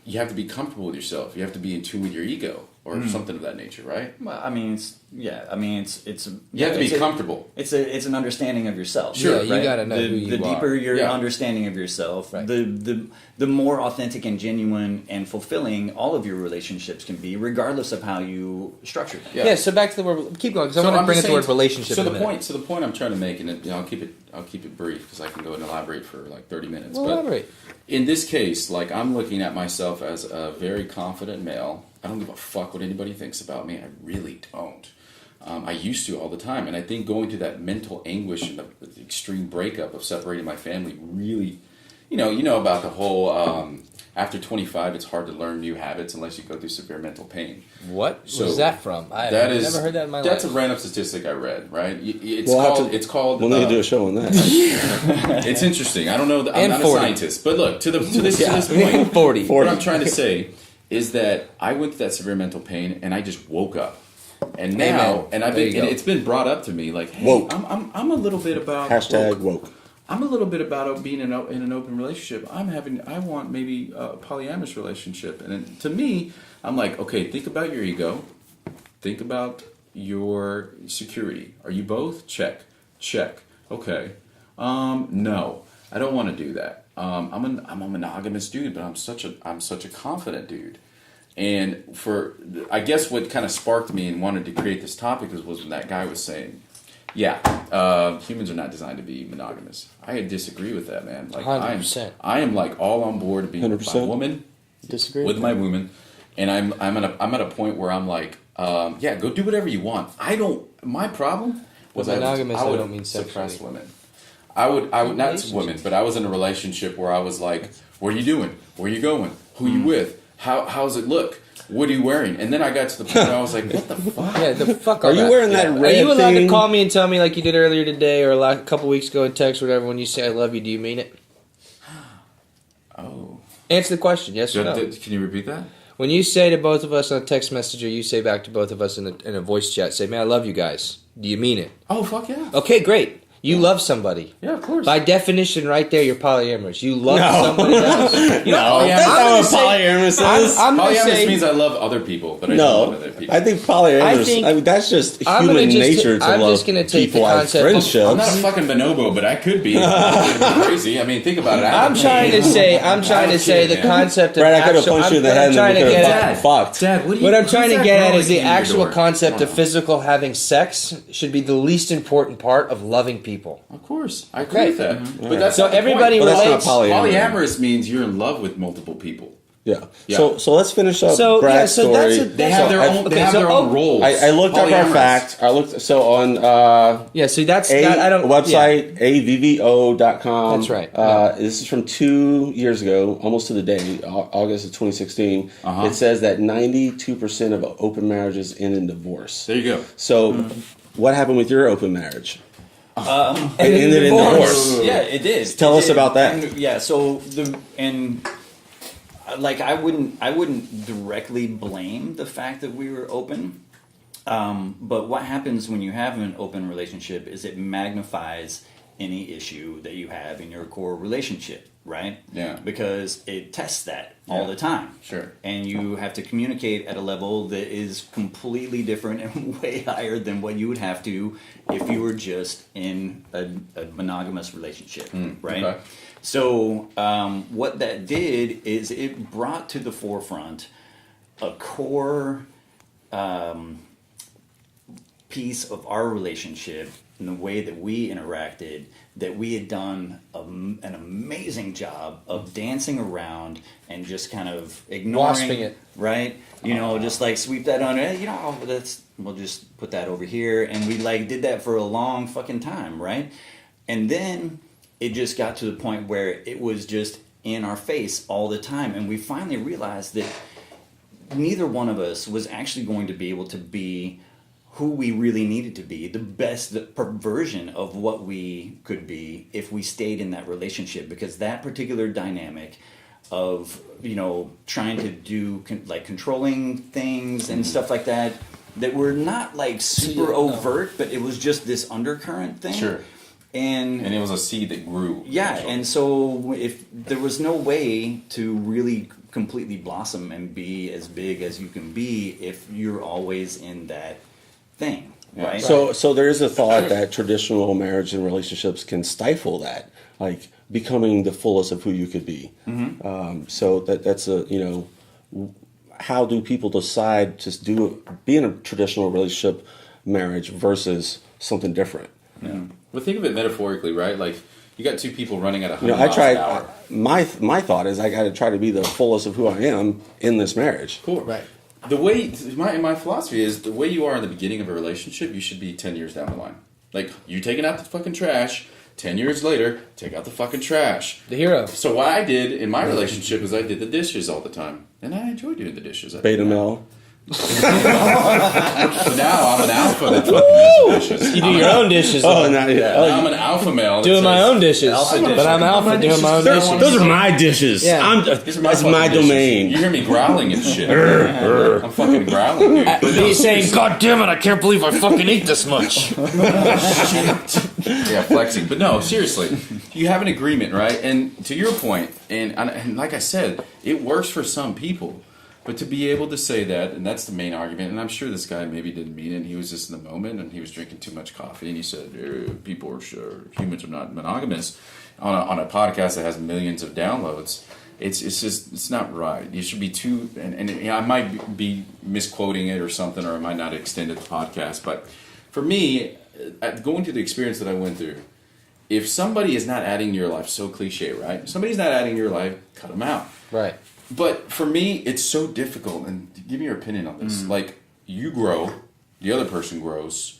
you have to be comfortable with yourself. You have to be in tune with your ego or something of that nature, right? Well, I mean, it's You have to it's be comfortable. It's an understanding of yourself. Sure, right? you gotta know the, who you the are. deeper your Yeah. understanding of yourself, Right. the more authentic and genuine and fulfilling all of your relationships can be, regardless of how you structure them. Yeah, so back to the word. Keep going, because I want to bring it to the word relationship. So in a the minute. point I'm trying to make, and I'll keep it brief because I can go and elaborate for like 30 minutes. Well, but elaborate. in this case, like I'm looking at myself as a very confident male. I don't give a fuck what anybody thinks about me. I really don't. I used to all the time, and I think going through that mental anguish and the extreme breakup of separating my family really, you know about the whole. After 25, it's hard to learn new habits unless you go through severe mental pain. What So was that from? I've never heard that in my life. That's a random statistic I read. Right? It's We'll have called. to- It's called. We'll need to do a show on that. It's interesting. I don't know. I'm And not 40. a scientist, but look to this point. 40. What I'm trying to say is that I went through that severe mental pain, and I just woke up. And now, Amen. and There you go. it's been brought up to me like, hey, Woke. I'm a little bit about Hashtag woke. I'm a little bit about being in an open relationship. I want maybe a polyamorous relationship. And then, to me, I'm like, okay, think about your ego. Think about your security. Are you both? Check. Okay. No, I don't want to do that. I'm a monogamous dude, but I'm such a confident dude. And I guess what kind of sparked me and wanted to create this topic was when that guy was saying, humans are not designed to be monogamous. I disagree with that, man. Like 100%. I am like all on board of being with my 100%. woman, Disagree with my woman, and I'm at a point where I'm like, go do whatever you want. My problem was monogamous, I I would don't mean suppress sexually. women. I would not Relationship. women, but I was in a relationship where I was like, what are you doing? Where are you going? Who you with? How's it look? What are you wearing? And then I got to the point where I was like, what the fuck? Yeah, the fuck Are you wearing that Are red you allowed thing? to call me and tell me like you did earlier today or a couple weeks ago in text or whatever when you say I love you, do you mean it? Oh. Answer the question, yes or no. Can you repeat that? When you say to both of us on a text message or you say back to both of us in a voice chat, say, man, I love you guys. Do you mean it? Oh, fuck yeah. Okay, great. You love somebody. Yeah, of course. By definition, right there, you're polyamorous. You love somebody else. No, Polyamorous- that's I'm not gonna what say- polyamorous is. I'm gonna Polyamorous say, means I love other people, but I don't love other No, people. I think polyamorous. I I mean, that's just I'm gonna human just- nature to I'm love just gonna take the people as concept of- friendships. I'm not a fucking bonobo, but I could be. I'm crazy. I mean, think about it. I'm trying to say the man. concept of Brad, I could have actual- punched you in the what head I'm and trying then to we could get have at. fucked. Dad, what do you? What I'm trying to who's get that at girl is that the came to your actual door? concept of Wow. physical having sex should be the least important part of loving people. Of course, I agree Okay. with that. But that's So not the everybody point. Well, that's relates. not polyamory. Polyamorous means you're in love with multiple people. Yeah. Yeah. So let's finish up So, Brad's yeah, so that's story. a- They have their own. okay, They have so their own roles. I looked up our Polyamorous. fact. I looked on Yeah, see that's a that, I don't website avvo.com. That's right. This is from 2 years ago, almost to the day, August of 2016. Uh-huh. It says that 92% of open marriages end in divorce. There you go. So, what happened with your open marriage? It And ended in divorce. divorce. Yeah, it did. Tell It us did. about that. And, yeah, so like I wouldn't directly blame the fact that we were open. But what happens when you have an open relationship is it magnifies any issue that you have in your core relationship, right? Yeah. Because it tests that all Yeah. the time. Sure. And you have to communicate at a level that is completely different and way higher than what you would have to if you were just in a monogamous relationship, right? okay. So what that did is it brought to the forefront a core piece of our relationship and the way that we interacted, that we had done an amazing job of dancing around and just kind of ignoring Wasping it. right? You know, just like sweep that under. You know, we'll just put that over here, and we like did that for a long fucking time, right? And then it just got to the point where it was just in our face all the time, and we finally realized that neither one of us was actually going to be able to be who we really needed to be, the best version of what we could be if we stayed in that relationship, because that particular dynamic of, you know, trying to do like controlling things and stuff like that were not like super overt, but it was just this undercurrent thing. Sure. And it was a seed that grew. Yeah, and so if there was no way to really completely blossom and be as big as you can be if you're always in that thing, right? So there is a thought that traditional marriage and relationships can stifle that, like becoming the fullest of who you could be. So that's a, you know, how do people decide to be in a traditional relationship marriage versus something different? Yeah. Well, think of it metaphorically, right? Like you got two people running at 100 You know, I miles tried. an hour. My thought is I got to try to be the fullest of who I am in this marriage. Cool. Right. The way my philosophy is, the way you are in the beginning of a relationship, you should be 10 years down the line. Like you taking out the fucking trash, 10 years later, take out the fucking trash. The hero. So what I did in my relationship is I did the dishes all the time, and I enjoyed doing the dishes. Beta male. So now I'm an alpha that fucking does the dishes. You do your own dishes. Oh, not Yeah, now I'm an alpha male. that Doing my says, own dishes. But I'm alpha doing my own dishes. Those are my dishes. Yeah. These are That's fucking my dishes. domain. You hear me growling and shit. I'm fucking growling, dude. But no, He's saying, God damn it, I can't believe I fucking ate this much. yeah, flexing. But no, seriously, you have an agreement, right? And to your point, and like I said, it works for some people. But to be able to say that, and that's the main argument, and I'm sure this guy maybe didn't mean it, and he was just in the moment, and he was drinking too much coffee, and he said, people are sure, humans are not monogamous, on a podcast that has millions of downloads. It's not right. You should be too, and I might be misquoting it or something, or I might not extend it to podcast, but for me, going through the experience that I went through, if somebody is not adding to your life, so cliche, right? If somebody's not adding to your life, cut them out. Right. But for me, it's so difficult. And give me your opinion on this. Like, you grow, the other person grows,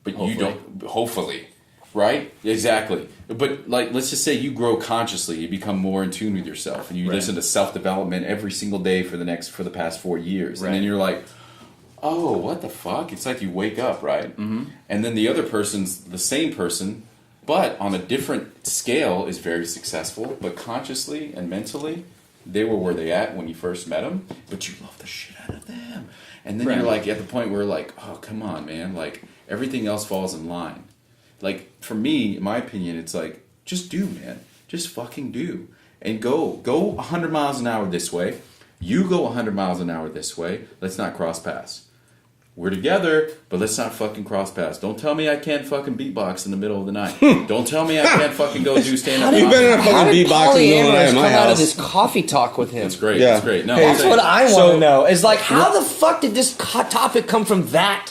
but you don't. Hopefully, right? Exactly. But like, let's just say you grow consciously. You become more in tune with yourself, and you listen to self-development every single day for the past 4 years, and then you're like, oh, what the fuck? It's like you wake up, right? Mm-hmm. And then the other person's the same person, but on a different scale, is very successful, but consciously and mentally. They were where they at when you first met them, but you love the shit out of them. And then you're like at the point where like, oh, come on, man. Like everything else falls in line. Like for me, in my opinion, it's like, just do, man. Just fucking do. And go 100 miles an hour this way. You go 100 miles an hour this way. Let's not cross paths. We're together, but let's not fucking cross paths. Don't tell me I can't fucking beatbox in the middle of the night. Don't tell me I can't fucking go do stand-up. You better not How fucking did beatbox in the middle of the night polyamorous in come my out of house. this coffee talk with him? It's great. Yeah. It's great. No, Hey, I'm That's saying- what I want So- to know. Is like, how the fuck did this topic come from that?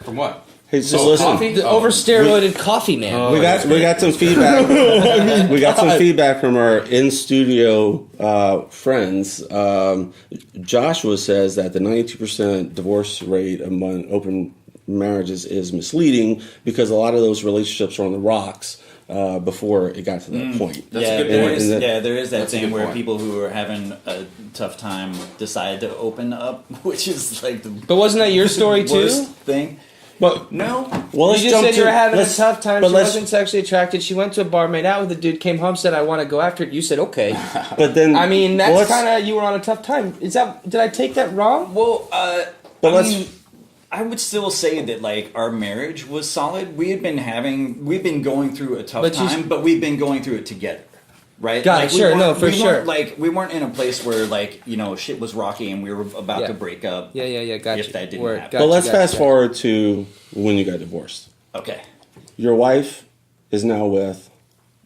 From what? Hey, just So listen. coffee? The over-steroided coffee man. We got some feedback. We got some feedback from our in studio friends. Joshua says that the 92% divorce rate among open marriages is misleading because a lot of those relationships are on the rocks before it got to that point. That's yeah, a good there point. is, And there is that That's a thing good where point. people who are having a tough time decide to open up, which is like the But wasn't that your story too? worst thing. But No, well, let's You just jump said you were to- having a let's- tough time. but She let's- wasn't sexually attracted. She went to a bar, made out with a dude, came home, said, "I want to go after it." You said, "Okay." But then, I mean, well, that's let's- kind of you were on a tough time. Is that? Did I take that wrong? well, But I let's- mean, I would still say that like our marriage was solid. We've been going through a tough But you- time, but we've been going through it together. Right? Got it, Like, we sure, weren't- no, for we sure. weren't, like we weren't in a place where like shit was rocky and we were about Yeah. to break up. Yeah. Gotcha. If that didn't Word. happen. Gotcha, But let's gotcha, fast gotcha. forward to when you got divorced. Okay. Your wife is now with.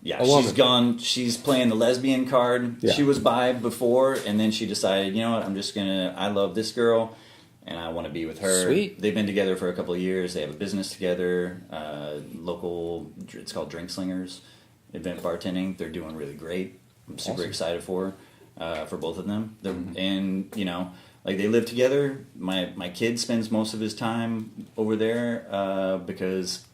Yeah, A she's woman. gone. She's playing the lesbian card. Yeah. She was bi before, and then she decided, you know what? I love this girl. and I want to be with her. Sweet. They've been together for a couple of years. They have a business together. Local, it's called Drink Slingers, event bartending. They're doing really great. I'm super excited for both of them. And you know, like they live together. My kid spends most of his time over there because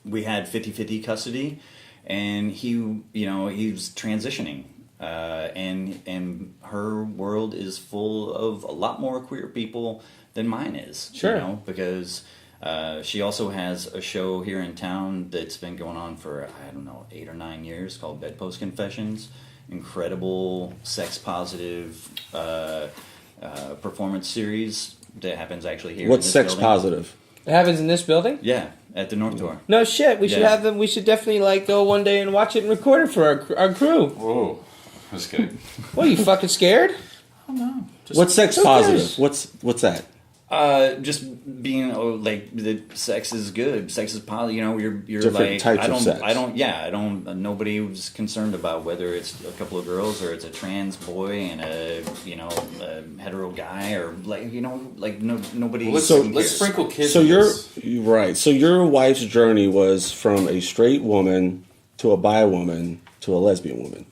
we had 50-50 custody, and he's transitioning. And her world is full of a lot more queer people than mine is. Sure. You know, because she also has a show here in town that's been going on for, I don't know, 8 or 9 years called Bedpost Confessions. Incredible sex positive performance series that happens actually here. What's in this sex building. positive? It happens in this building? Yeah, at the North Door. No shit. We should Yeah. have them. We should definitely like go one day and watch it and record it for our crew. Whoa. Just kidding. What, are you fucking scared? What's sex Who cares? positive? What's that? Just being like the sex is good. Sex is positive. You know, you're Different like types I don't of sex. I don't yeah I don't. Nobody was concerned about whether it's a couple of girls or it's a trans boy and a hetero guy or nobody. Let's cares. sprinkle kids. So in you're this. right. So your wife's journey was from a straight woman to a bi woman to a lesbian woman.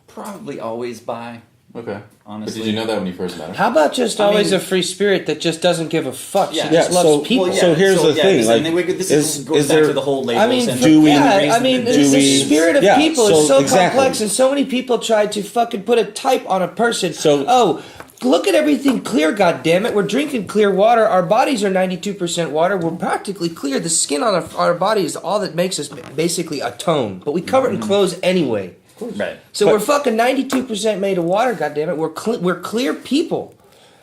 probably always bi. Okay. Honestly. But did you know that when you first met her? How about just I always mean- a free spirit that just doesn't give a fuck? Yeah. She just Yeah, loves so- people. Well, yeah, So here's the thing, This, like, and then this is goes back there- to the whole labels. I mean, and do we- yeah, I mean, do the we- spirit of yeah, people so is so exactly. complex, and so many people try to fucking put a type on a person. So- Look at everything clear, goddammit. We're drinking clear water. Our bodies are 92% water. We're practically clear. The skin on our body is all that makes us basically a tone. But we cover it in clothes anyway. right. So But- we're fucking 92% made of water, goddammit. We're clear people.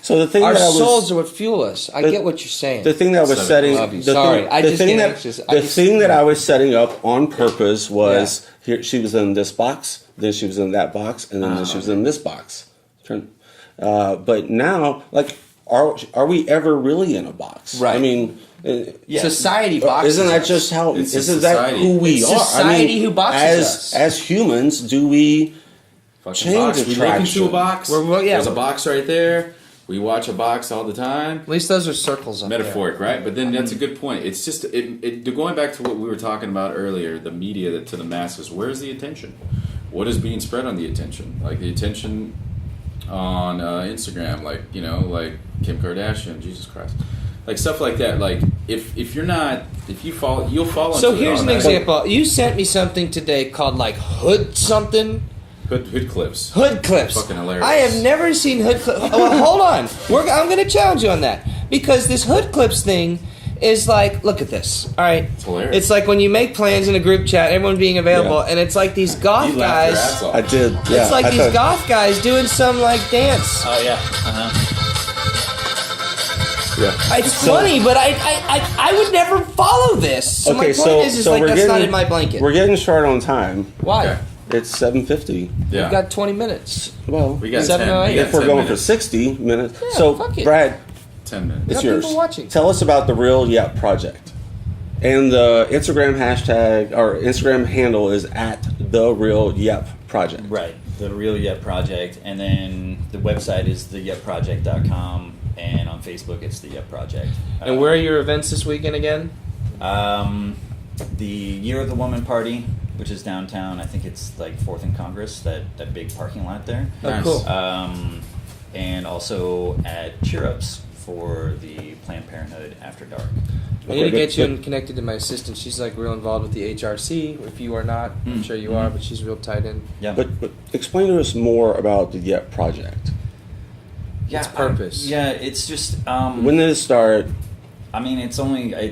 So the thing Our that I was, souls are what fuel us. I the- get what you're saying. the thing that I was Sorry. setting, Love you. the Sorry, thing, I the just thing get that, anxious. the thing that I was setting up on purpose was Yeah. here. She was in this box, then she was in that box, and then she was in this box. But now, like, are we ever really in a box? Right. I mean, Yeah. Society boxes isn't that us. just how? It's a Isn't that society. who we It's are? society who boxes us. as humans, do we? Fucking Change box. We look attraction. into a box. Yeah. There's a box right there. We watch a box all the time. At least those are circles up Metaphoric, right? But then that's a good point. It's just going back to what we were talking about earlier. The media that to the masses. Where's the attention? What is being spread on the attention? Like the attention on Instagram, like Kim Kardashian, Jesus Christ, like stuff like that. Like if you follow, you'll follow. So into it here's an automatically. example. You sent me something today called like hood something. Hood clips. Hood clips. Fucking hilarious. I have never seen hood clips. Well, hold on. I'm going to challenge you on that. Because this hood clips thing is like, look at this. All right. It's hilarious. It's like when you make plans in a group chat, everyone being available, Yeah. and it's like these goth You laughed your guys. ass off. I did. Yeah, It's like I these thought- goth guys doing some like dance. Oh yeah. Yeah. It's funny, but I would never follow this. So my point is like we're that's getting, not in my blanket. We're getting short on time. Why? Okay. It's 7:50. Yeah. We've got 20 minutes. Well, we got 7 10. or We 8. got if we're 10 going minutes. for 60 minutes, Yeah, so fuck it. Brad, 10 minutes. it's got yours. people watching. Tell us about the Real Yep Project, and the Instagram hashtag or Instagram handle is at the Real Yep Project. Right. The Real Yep Project, and then the website is theyepproject.com, and on Facebook it's the Yep Project. And where are your events this weekend again? The Year of the Woman Party, which is downtown. I think it's like 4th and Congress, that big parking lot there. Oh, Nice. cool. And also at Cheer Ups for the Planned Parenthood After Dark. I need to Okay, get you but- connected to my assistant. She's like real involved with the HRC. If you are not, I'm sure you are, but she's real tied in. Yeah. But explain to us more about the Yep Project. yeah, its purpose. Yeah, it's just. When did it start? I mean, it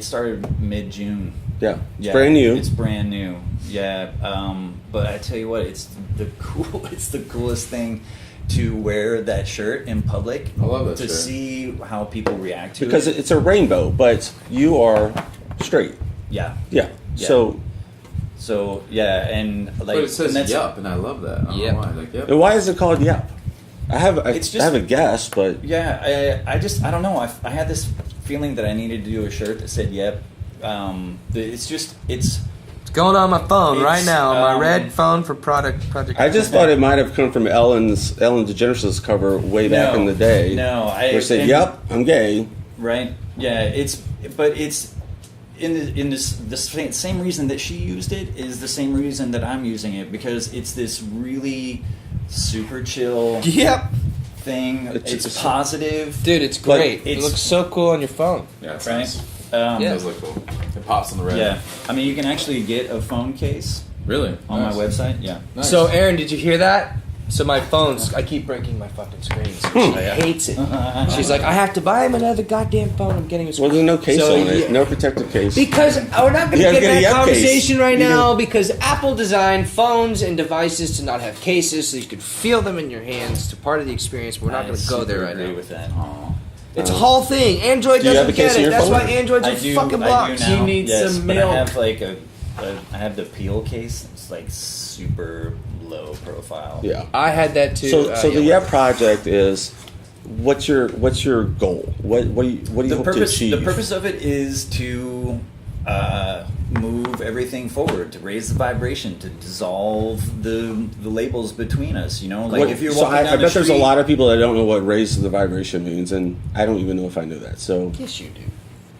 started mid-June. Yeah, it's brand new. It's brand new. Yeah. But I tell you what, it's the coolest thing to wear that shirt in public. I love that to shirt. see how people react to because it. it's a rainbow, but you are straight. Yeah. Yeah. Yeah. So yeah, and like But it says and that's, yup, and I love that. I don't Yep. know why. Like, yep. and why is it called Yep? I have It's I just- have a guess, but Yeah, I don't know. I had this feeling that I needed to do a shirt that said "Yep." It's Going on my phone It's, right now. My red phone for project. I just thought it might have come from Ellen DeGeneres' cover way back in the day. No, where it said, "Yep, I'm gay." Right? Yeah, it's in the same reason that she used it is the same reason that I'm using it, because it's this really super chill Yep. thing. It's positive, Dude, it's great. It it's- looks so cool on your phone. Yeah, it's right? nice. Yeah. It does look cool. It pops on the red. Yeah, I mean, you can actually get a phone case Really? on Nice. my website. Yeah. Nice. So, Aaron, did you hear that? So my phone's, I keep breaking my fucking screen. So she hates it. She's like, I have to buy him another goddamn phone. I'm getting a screen. Well, there's no case So, on it. yeah. No protective case. Because we're not going to Yeah, get get a that Yep conversation case. right You now, can- because Apple designed phones and devices to not have cases so you could feel them in your hands to part of the experience. We're not going to go there right agree now. with that. It's a whole thing. Android Do you have doesn't a case get in it. your That's phone? why Android's a fucking box. now. You need Yes, some but milk. I have like I have the Peel case. It's like super low profile. Yeah. I had that too. So the Yep project is, what's your goal? What do you hope to achieve? The purpose of it is to move everything forward, to raise the vibration, to dissolve the labels between us. You know, like if you're walking I down the bet there's a street- lot of people that don't know what raise the vibration means, and I don't even know if I know that. So, Yes, you do.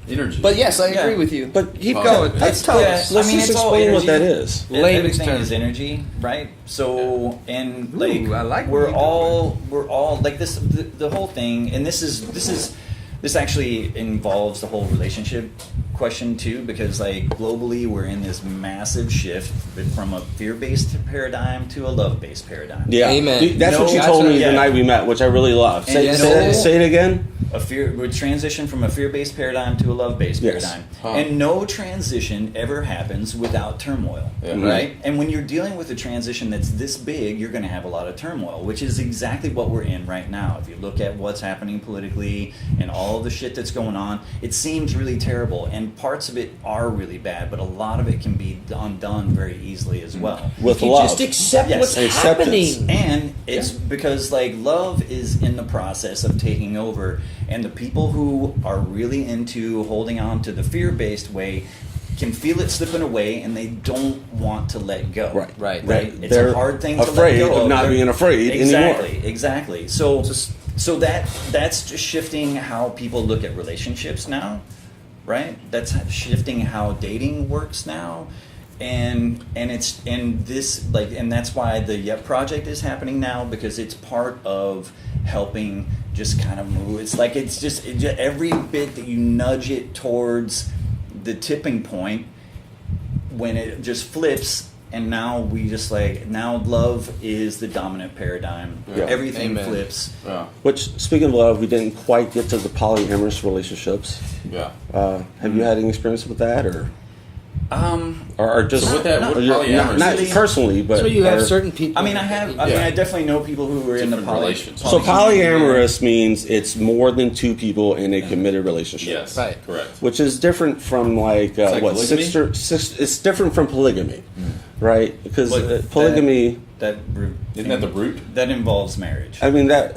Energy. But yes, I agree Yeah. with you. but Keep Oh, going. yeah. Let's tell Yeah, us. let's I mean, just it's all explain what energy. that is. Layman's Everything terms. is energy, right? So and like Ooh, I like we're what you're all like this. The whole thing, and this actually involves the whole relationship question too, because like globally we're in this massive shift from a fear-based paradigm to a love-based paradigm. Yeah, Amen. That's what No, you that's told what- me yeah. the night we met, which I really loved. And yes, Say it again. We transition from a fear-based paradigm to a love-based Yes. paradigm, Huh. and no transition ever happens without turmoil, Yeah. right? And when you're dealing with a transition that's this big, you're going to have a lot of turmoil, which is exactly what we're in right now. If you look at what's happening politically and all of the shit that's going on, it seems really terrible, and parts of it are really bad, but a lot of it can be undone very easily as well. With You love. just accept Yes. what's Acceptance. happening. And it's because like love is in the process of taking over, and the people who are really into holding on to the fear-based way can feel it slipping away, and they don't want to let go. Right. Right. It's They're a hard thing to afraid let go of not They're- being afraid exactly, anymore. Exactly. So that's just shifting how people look at relationships now, right? That's shifting how dating works now. And that's why the Yep project is happening now, because it's part of helping just kind of move. It's just every bit that you nudge it towards the tipping point, when it just flips, and now now love is the dominant paradigm. Yeah. Everything Amen. flips. Yeah. Which, speaking of love, we didn't quite get to the polyamorous relationships. Yeah. Have you had any experience with that, or just So with that, or with you're- polyamorous, not really- personally, but So you have or- certain people. I mean, I definitely know people who are in the Different relations. So polyamorous means it's more than two people in a committed relationship. Yes. Right. Correct. Which is different from like polygamy? six. It's different from polygamy, right? Because But polygamy. Isn't that the root? That involves marriage. I mean that.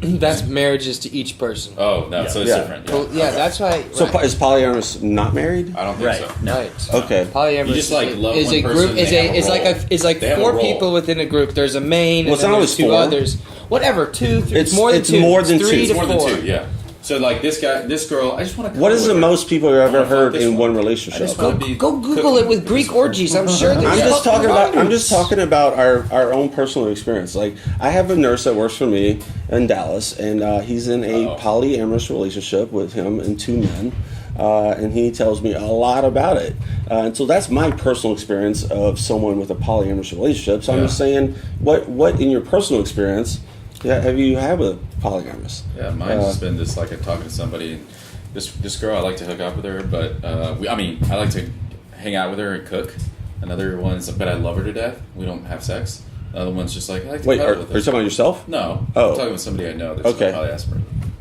That's marriages to each person. Oh, no. So it's Yeah. different. Yeah. Well, yeah, Okay. that's why. So right. is polyamorous not married? I don't think Right. so. No. Right. Okay. Polyamorous You just, like, love is one a person, group. they have a Is like role. is like They have a four role. people within a group. There's a main. Well, and it's then not there's always two four. others. Whatever. Two. It's more than it's two. more than It's two. three It's to more four. than two, yeah. So, like, this girl, I just want to. What is the most people you've ever heard in one I relationship? just Go, wanna be go Google cooking it with with Greek this orgies. I'm sure there's. I'm just talking about. I'm hundreds. just talking about our own personal experience. Like I have a nurse that works for me in Dallas, and he's in a Uh-oh. polyamorous relationship with him and two men, and he tells me a lot about it. And so that's my personal experience of someone with a polyamorous relationship. So I'm Yeah. just saying, what in your personal experience have you had with polyamorous? Yeah, mine's just been just like talking to somebody. And this girl, I like to hook up with her, but I like to hang out with her and cook. Another one's, but I love her to death. We don't have sex. Another one's just like I like to Wait, cuddle are with you talking her. about yourself? No, Oh. I'm talking with somebody I know. That's Okay.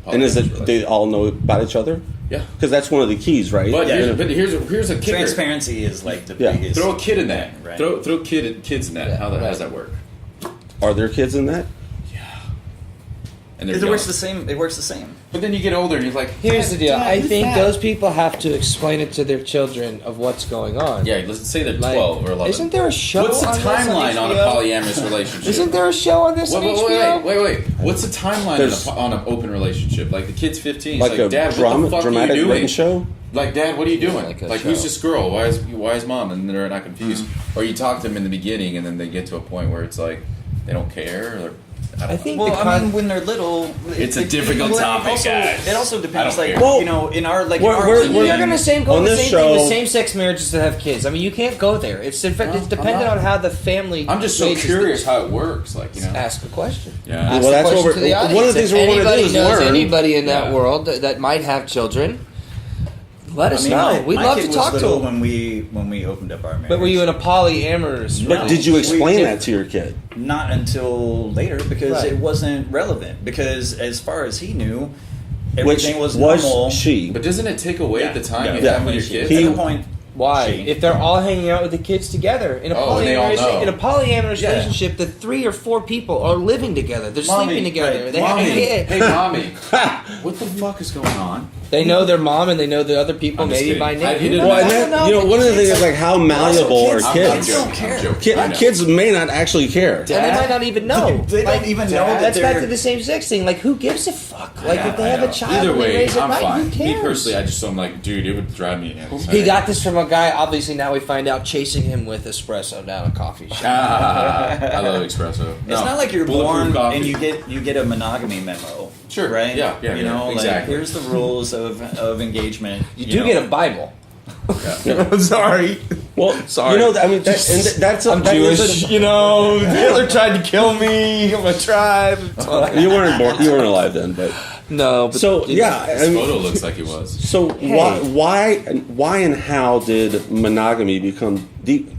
And is it they all know about each other? Yeah. Because that's one of the keys, right? But Yeah. here's a kicker. Transparency is like the Yeah. biggest. Throw a kid in that. Right. Throw kids in that. Yeah, How right. does that work? Are there kids in that? and they're It young. works the same. It works the same. But then you get older and you're like, Here's the deal. Dad, I who's think that? those people have to explain it to their children of what's going on. Yeah, let's say they're Like, 12 or 11. Isn't there a show What's the on this timeline on a HBO? polyamorous relationship? Isn't there a show on this on HBO? Wait. What's the timeline There's- on an open relationship? Like the kid's 15. Like He's a Dad, what drama, the fuck are you dramatic doing? written show. Like, Dad, what are you doing? like a Like, who's show. this girl? Why is Mom? And they're not confused. Or you talk to them in the beginning, and then they get to a point where it's like they don't care. Or I think Well, the I mean, when they're little, It's a difficult topic, also, guys. It also I depends, don't like care. Well, you know, in our we're- our we're- opinion- you're going to go on the this same show- thing with same-sex marriages that have kids. I mean, you can't go there. It's dependent not. on how the family. I'm just so raises curious the- how it works. Like, you know. Ask a question. Yeah. Ask Well, the that's what question we're- to the one of the audience. things If we wanna do anybody is knows learn. anybody in that Yeah. world that might have children, let us know. my, We'd my love kid to was talk to little them. when we opened up our marriage. But were you in a polyamorous? But No. did you explain We that did- to your kid? Not until later, because Right. it wasn't relevant. Because as far as he knew, Which everything was normal. she? But doesn't it take away Yeah, the time yeah, you yeah. have with your kids? He- At the point, Why? She. If they're all hanging out with the kids together in a Oh, and they all know. polyamorous Yeah. relationship, the 3 or 4 people are living together. They're Mommy, sleeping together. right. They have a Mommy, kid. hey, mommy, what the fuck is going on? They know their mom and they know the other people I'm just maybe kidding. by I name. didn't Well, and I that, one of the things is like how malleable are kids- I'm kids. joking. don't care. I'm joking. I know. Kids may not actually care. And they might not even know. They don't even know that That's back they're- to the same sex thing. Like, who gives a fuck? Like, Yeah, if they I have know. a child Either and they way, raise it I'm right, fine. who cares? Me personally, I just am like, dude, it would drive me insane. He got this from a guy, obviously now we find out, chasing him with espresso down a coffee shop. I love espresso. It's not like you're Bulletproof born coffee. and you get a monogamy memo. Sure. Right? Yeah, You know, like exactly. here's the rules of engagement. You do get a Bible. Yeah. Sorry. Well, Sorry. you know, I mean, that's I'm that is Jewish, you know. Hitler tried to kill me. I'm a tribe. you weren't born, you weren't alive then, but No, but so yeah. I This mean, photo looks like he was. so why and how did monogamy become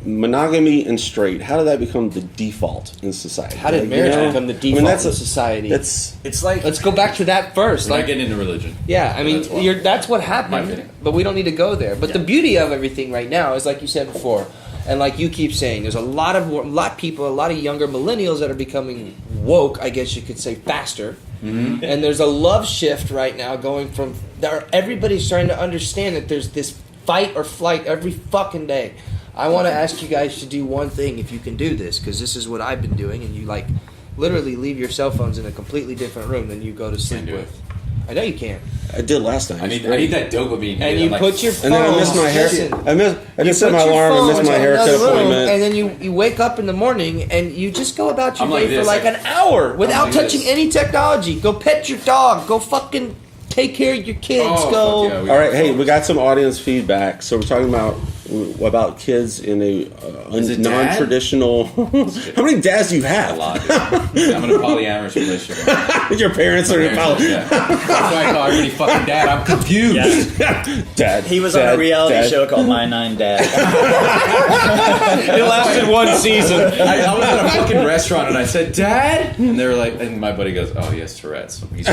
monogamy and straight? How did that become the default in society? How did Like, marriage you know? become the I default mean, that's in a- society? That's It's like Let's go back to that first. We're not Like, getting into religion. yeah, I mean, That's why. that's what My happened, opinion. but we don't need to go there. But the Yeah. beauty of everything right now is, like you said before, and like you keep saying, there's a lot of people, a lot of younger millennials that are becoming woke, I guess you could say, faster. Mm-hmm. And there's a love shift right now going from everybody's trying to understand that there's this fight or flight every fucking day. I want to ask you guys to do one thing if you can do this, because this is what I've been doing, and you like literally leave your cell phones in a completely different room than you go to sleep Can't do with. I know you can. I did last time. I need that dopamine. And hit. you I'm like, put your phone. And then I missed my hair. Listen, I just set put my your alarm. I phone missed my in haircut another room, appointment. and then you wake up in the morning and you just go about your I'm day like for this, like like- an hour without like touching this. any technology. Go pet your dog. Go fucking take care of your kids. Oh, go. fuck yeah, All right, hey, we got some audience feedback. So we're talking about kids in a Is it dad? non-traditional. How many dads do you a have? lot. Dude. I'm in a polyamorous relationship. Your parents are in poly. Yeah. That's why I call everybody fucking dad. I'm confused. Dad. he was dad, on a reality dad. show called My Nine Dad. It lasted one season. I was at a fucking restaurant and I said, "Dad," and they were like, and my buddy goes, "Oh, he has Tourette's. He's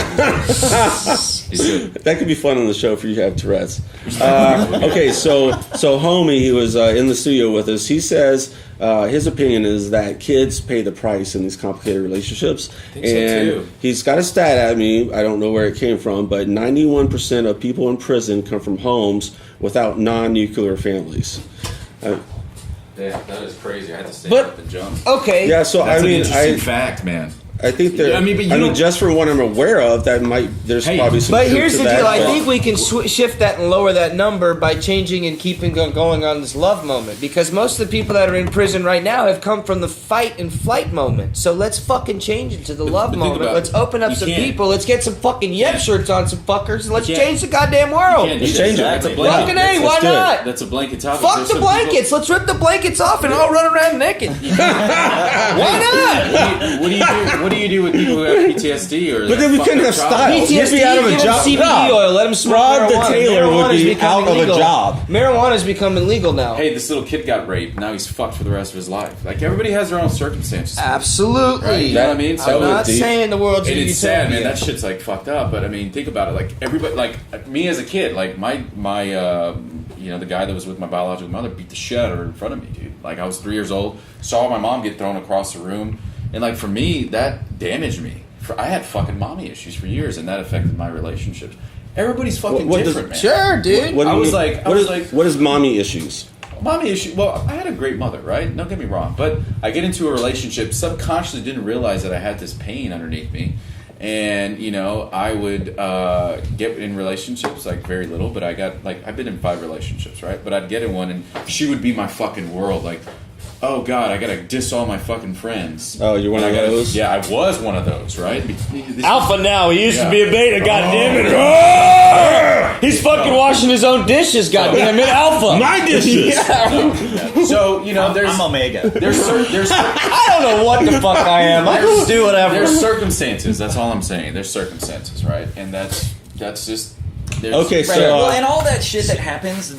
good." That could be fun on the show for you to have Tourette's. Okay, so homie, he was in the studio with us. He says his opinion is that kids pay the price in these complicated relationships, think so, and too. he's got a stat at me. I don't know where it came from, but 91% of people in prison come from homes without non-nuclear families. Damn, that is crazy. I had to stand But- up and jump. Okay. Yeah, so That's I mean, an interesting fact, man. I think there. Yeah, I mean, but you don't- just from what I'm aware of, that might there's Hey, probably some. But truth here's to the that, deal. I but- think we can shift that and lower that number by changing and keeping going on this love moment. Because most of the people that are in prison right now have come from the fight and flight moment. So let's fucking change it to the love but think moment. about Let's it. open up You some can't. people. Let's get some fucking yep shirts on some fuckers, and let's You can't. change the goddamn world. Can't do Let's that. change it. That's a Fucking blanket. Fucking That's- A, why let's do it. not? That's a blanket topic. Fuck There's the some people- blankets. Let's rip the blankets off and all run around naked. Why not? What do you do? What do you do with people who have PTSD or? But then we fucked couldn't up have childhood? style. You'd be out of a give 'em job. CBD Rob. oil. Let them smoke Rob the marijuana. Taylor would Marijuana's be becoming out of a legal. job. Marijuana's becoming legal now. Hey, this little kid got raped. Now he's fucked for the rest of his life. Like everybody has their own circumstances. Absolutely. Right, you know what I mean? So I'm not deep. saying the world's a And it's sad, man. utopia. That shit's like fucked up. But I mean, think about it. Like everybody, like me as a kid, like my you know, the guy that was with my biological mother beat the shit out of her in front of me, dude. Like I was 3 years old, saw my mom get thrown across the room, and like for me, that damaged me. I had fucking mommy issues for years, and that affected my relationships. Everybody's fucking What different, man. Sure, dude. What do I you was mean? like, what is mommy issues? mommy issue. Well, I had a great mother, right? Don't get me wrong, but I get into a relationship, subconsciously didn't realize that I had this pain underneath me, and I would get in relationships like very little, but I got like I've been in 5 relationships, right? But I'd get in one, and she would be my fucking world, like. Oh God! I gotta diss all my fucking friends. Oh, you're one of those? Yeah, I was one of those, right? Alpha now. He used to Yeah. be a beta. Goddamn it! He's fucking washing his own dishes. Goddamn it, Alpha. My dishes. So there's I'm Omega. there's I don't know what the fuck I am. I just do whatever. there's circumstances. That's all I'm saying. There's circumstances, right? And that's just Okay, Right. so Well, and all that shit that happens,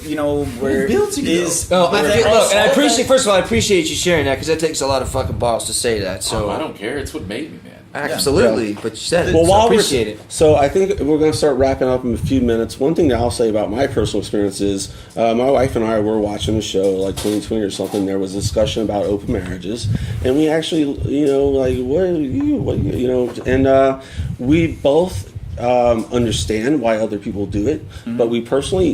where builds you, is No, I where feel, all- look, and I all appreciate. that- First of all, I appreciate you sharing that because that takes a lot of fucking balls to say that. So I don't care. It's what made me, man. absolutely, but you said it. well, so I while appreciate it. So I think we're going to start wrapping up in a few minutes. One thing that I'll say about my personal experience is my wife and I were watching the show like 2020 or something. There was a discussion about open marriages, and we actually, and we both understand why other people do it, but we personally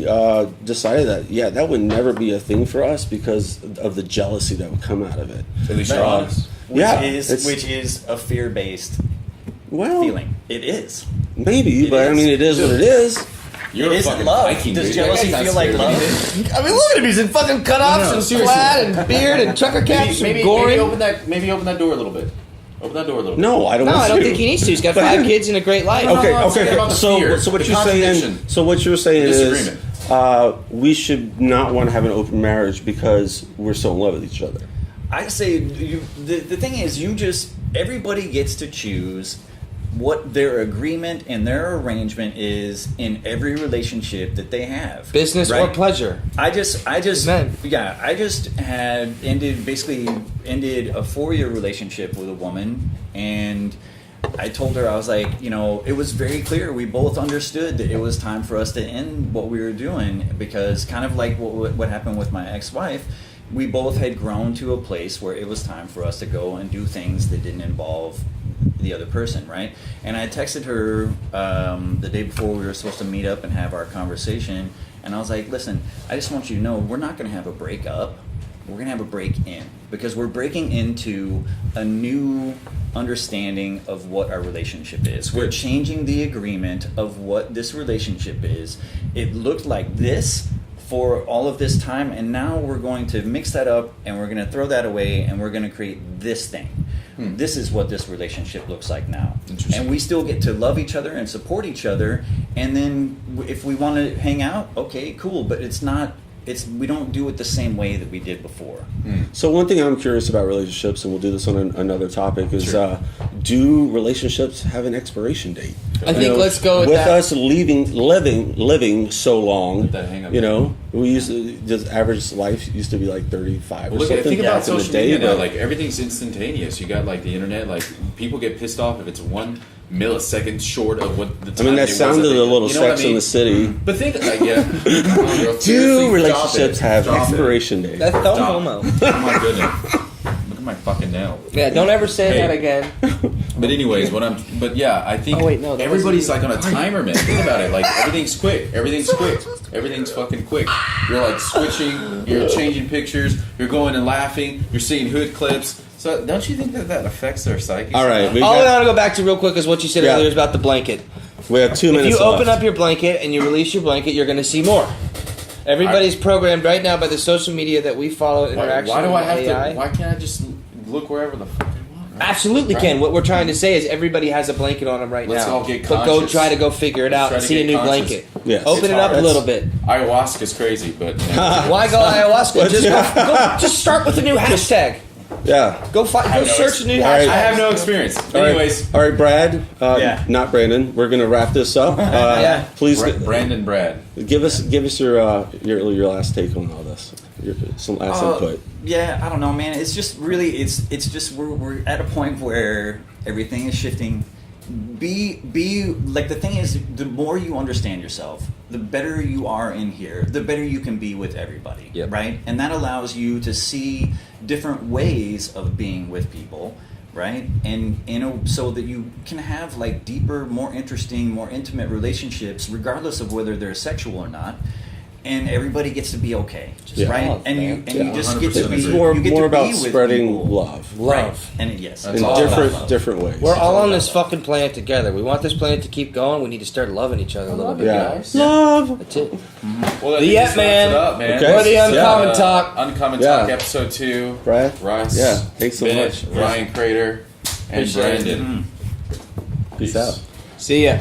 decided that that would never be a thing for us because of the jealousy that would come out of it. At least you're honest. which Yeah, is it's- which is a fear-based Well, feeling. It is. maybe, It but I is. mean, it is what it is. You're It a isn't fucking love. Viking, Does dude. jealousy That guy's feel like not love? scared of I mean, look at him. He's in fucking cutoffs and seriously. plaid and beard and trucker caps and Maybe gory. open that door a little bit. Open that door a little bit. No, I don't. No, want I don't to. think he needs to. He's got 5 kids and a great life. Okay, I'm saying okay. about the So, fear, so what the you're saying? contradiction. So what you're saying is, Disagreement. we should not want to have an open marriage because we're so in love with each other. I say the thing is everybody gets to choose what their agreement and their arrangement is in every relationship that they have. Business or right? pleasure. I just Amen. had ended a 4-year relationship with a woman, and I told her, I was like, it was very clear. We both understood that it was time for us to end what we were doing because kind of like what happened with my ex-wife, we both had grown to a place where it was time for us to go and do things that didn't involve the other person, right? And I texted her the day before we were supposed to meet up and have our conversation, and I was like, listen, I just want you to know we're not going to have a breakup. We're going to have a break-in because we're breaking into a new understanding of what our relationship is. We're changing the agreement of what this relationship is. It looked like this for all of this time, and now we're going to mix that up and we're going to throw that away and we're going to create this thing. This is what this relationship looks like now. And we still get to love each other and support each other, and then if we want to hang out, okay, cool, but we don't do it the same way that we did before. So one thing I'm curious about relationships, and we'll do this on another topic, is do relationships have an expiration date? I think let's go with that. us living so long. Let that hang up. We used to, just average life used to be like 35 or Look, something. think about back in the social day, media now. but- Like everything's instantaneous. You got like the internet. Like people get pissed off if it's 1 millisecond short of what the I time. mean, that it was sounded that a they- little you know what I Sex in mean? the City. But think, yeah. Do relationships have Stop it. expiration dates? That's dumb Stop. homo. Oh my goodness! Look at my fucking nail. Yeah, don't ever say Hey. that again. But anyways, I think Oh, wait, no, that everybody's wasn't like on a timer, man. Think about it. Like everything's quick. Everything's fucking quick. You're like switching. You're changing pictures. You're going and laughing. You're seeing hood clips. So don't you think that affects their psyche? All right, All I want to go back to real quick is what you said Yeah. earlier about the blanket. we have 2 If minutes you open left. up your blanket and you release your blanket, you're going to see more. Everybody's programmed right now by the social media that we follow. Interaction Why do I with have AI. to? Why can't I just look wherever the fuck I want? Right? Absolutely Right? can. What we're trying to say is everybody has a blanket on them right Let's now. all get but go conscious. try to go figure it Let's out try and to see a get new conscious. blanket. Yes. Open It's it up hard. a little bit. Ayahuasca's crazy, but Why go ayahuasca? Just start with a new hashtag. Yeah. Go search a new All right. hashtag. I have no experience. All right. Anyways, All right, Brad. Yeah. Not Brandon. We're going to wrap this up. Yeah. Please Brandon Brad. give us your last take on all this. Some last input. Yeah, I don't know, man. It's just really, it's just we're at a point where everything is shifting. Be like, the thing is, the more you understand yourself, the better you are in here, the better you can be with everybody, Yep. right? And that allows you to see different ways of being with people, right? And so that you can have like deeper, more interesting, more intimate relationships, regardless of whether they're sexual or not. And everybody gets to be okay, right? love, and man. you just get to be It's more, you get more to about be with spreading people. love Right. And yes, That's in all about love. different ways. We're all on this fucking planet together. We want this planet to keep going. We need to start loving each other a little bit, yeah. guys. Love. That's it. Well, I The think Yet this Man. wraps it up, man. Okay. We're the Uncommon Yeah. Talk. Uncommon Yeah. Talk, episode 2. Right? Russ. Yeah. Thanks so Bennett, much. Ryan Crater, and Appreciate it. Brandon. Peace out. See ya.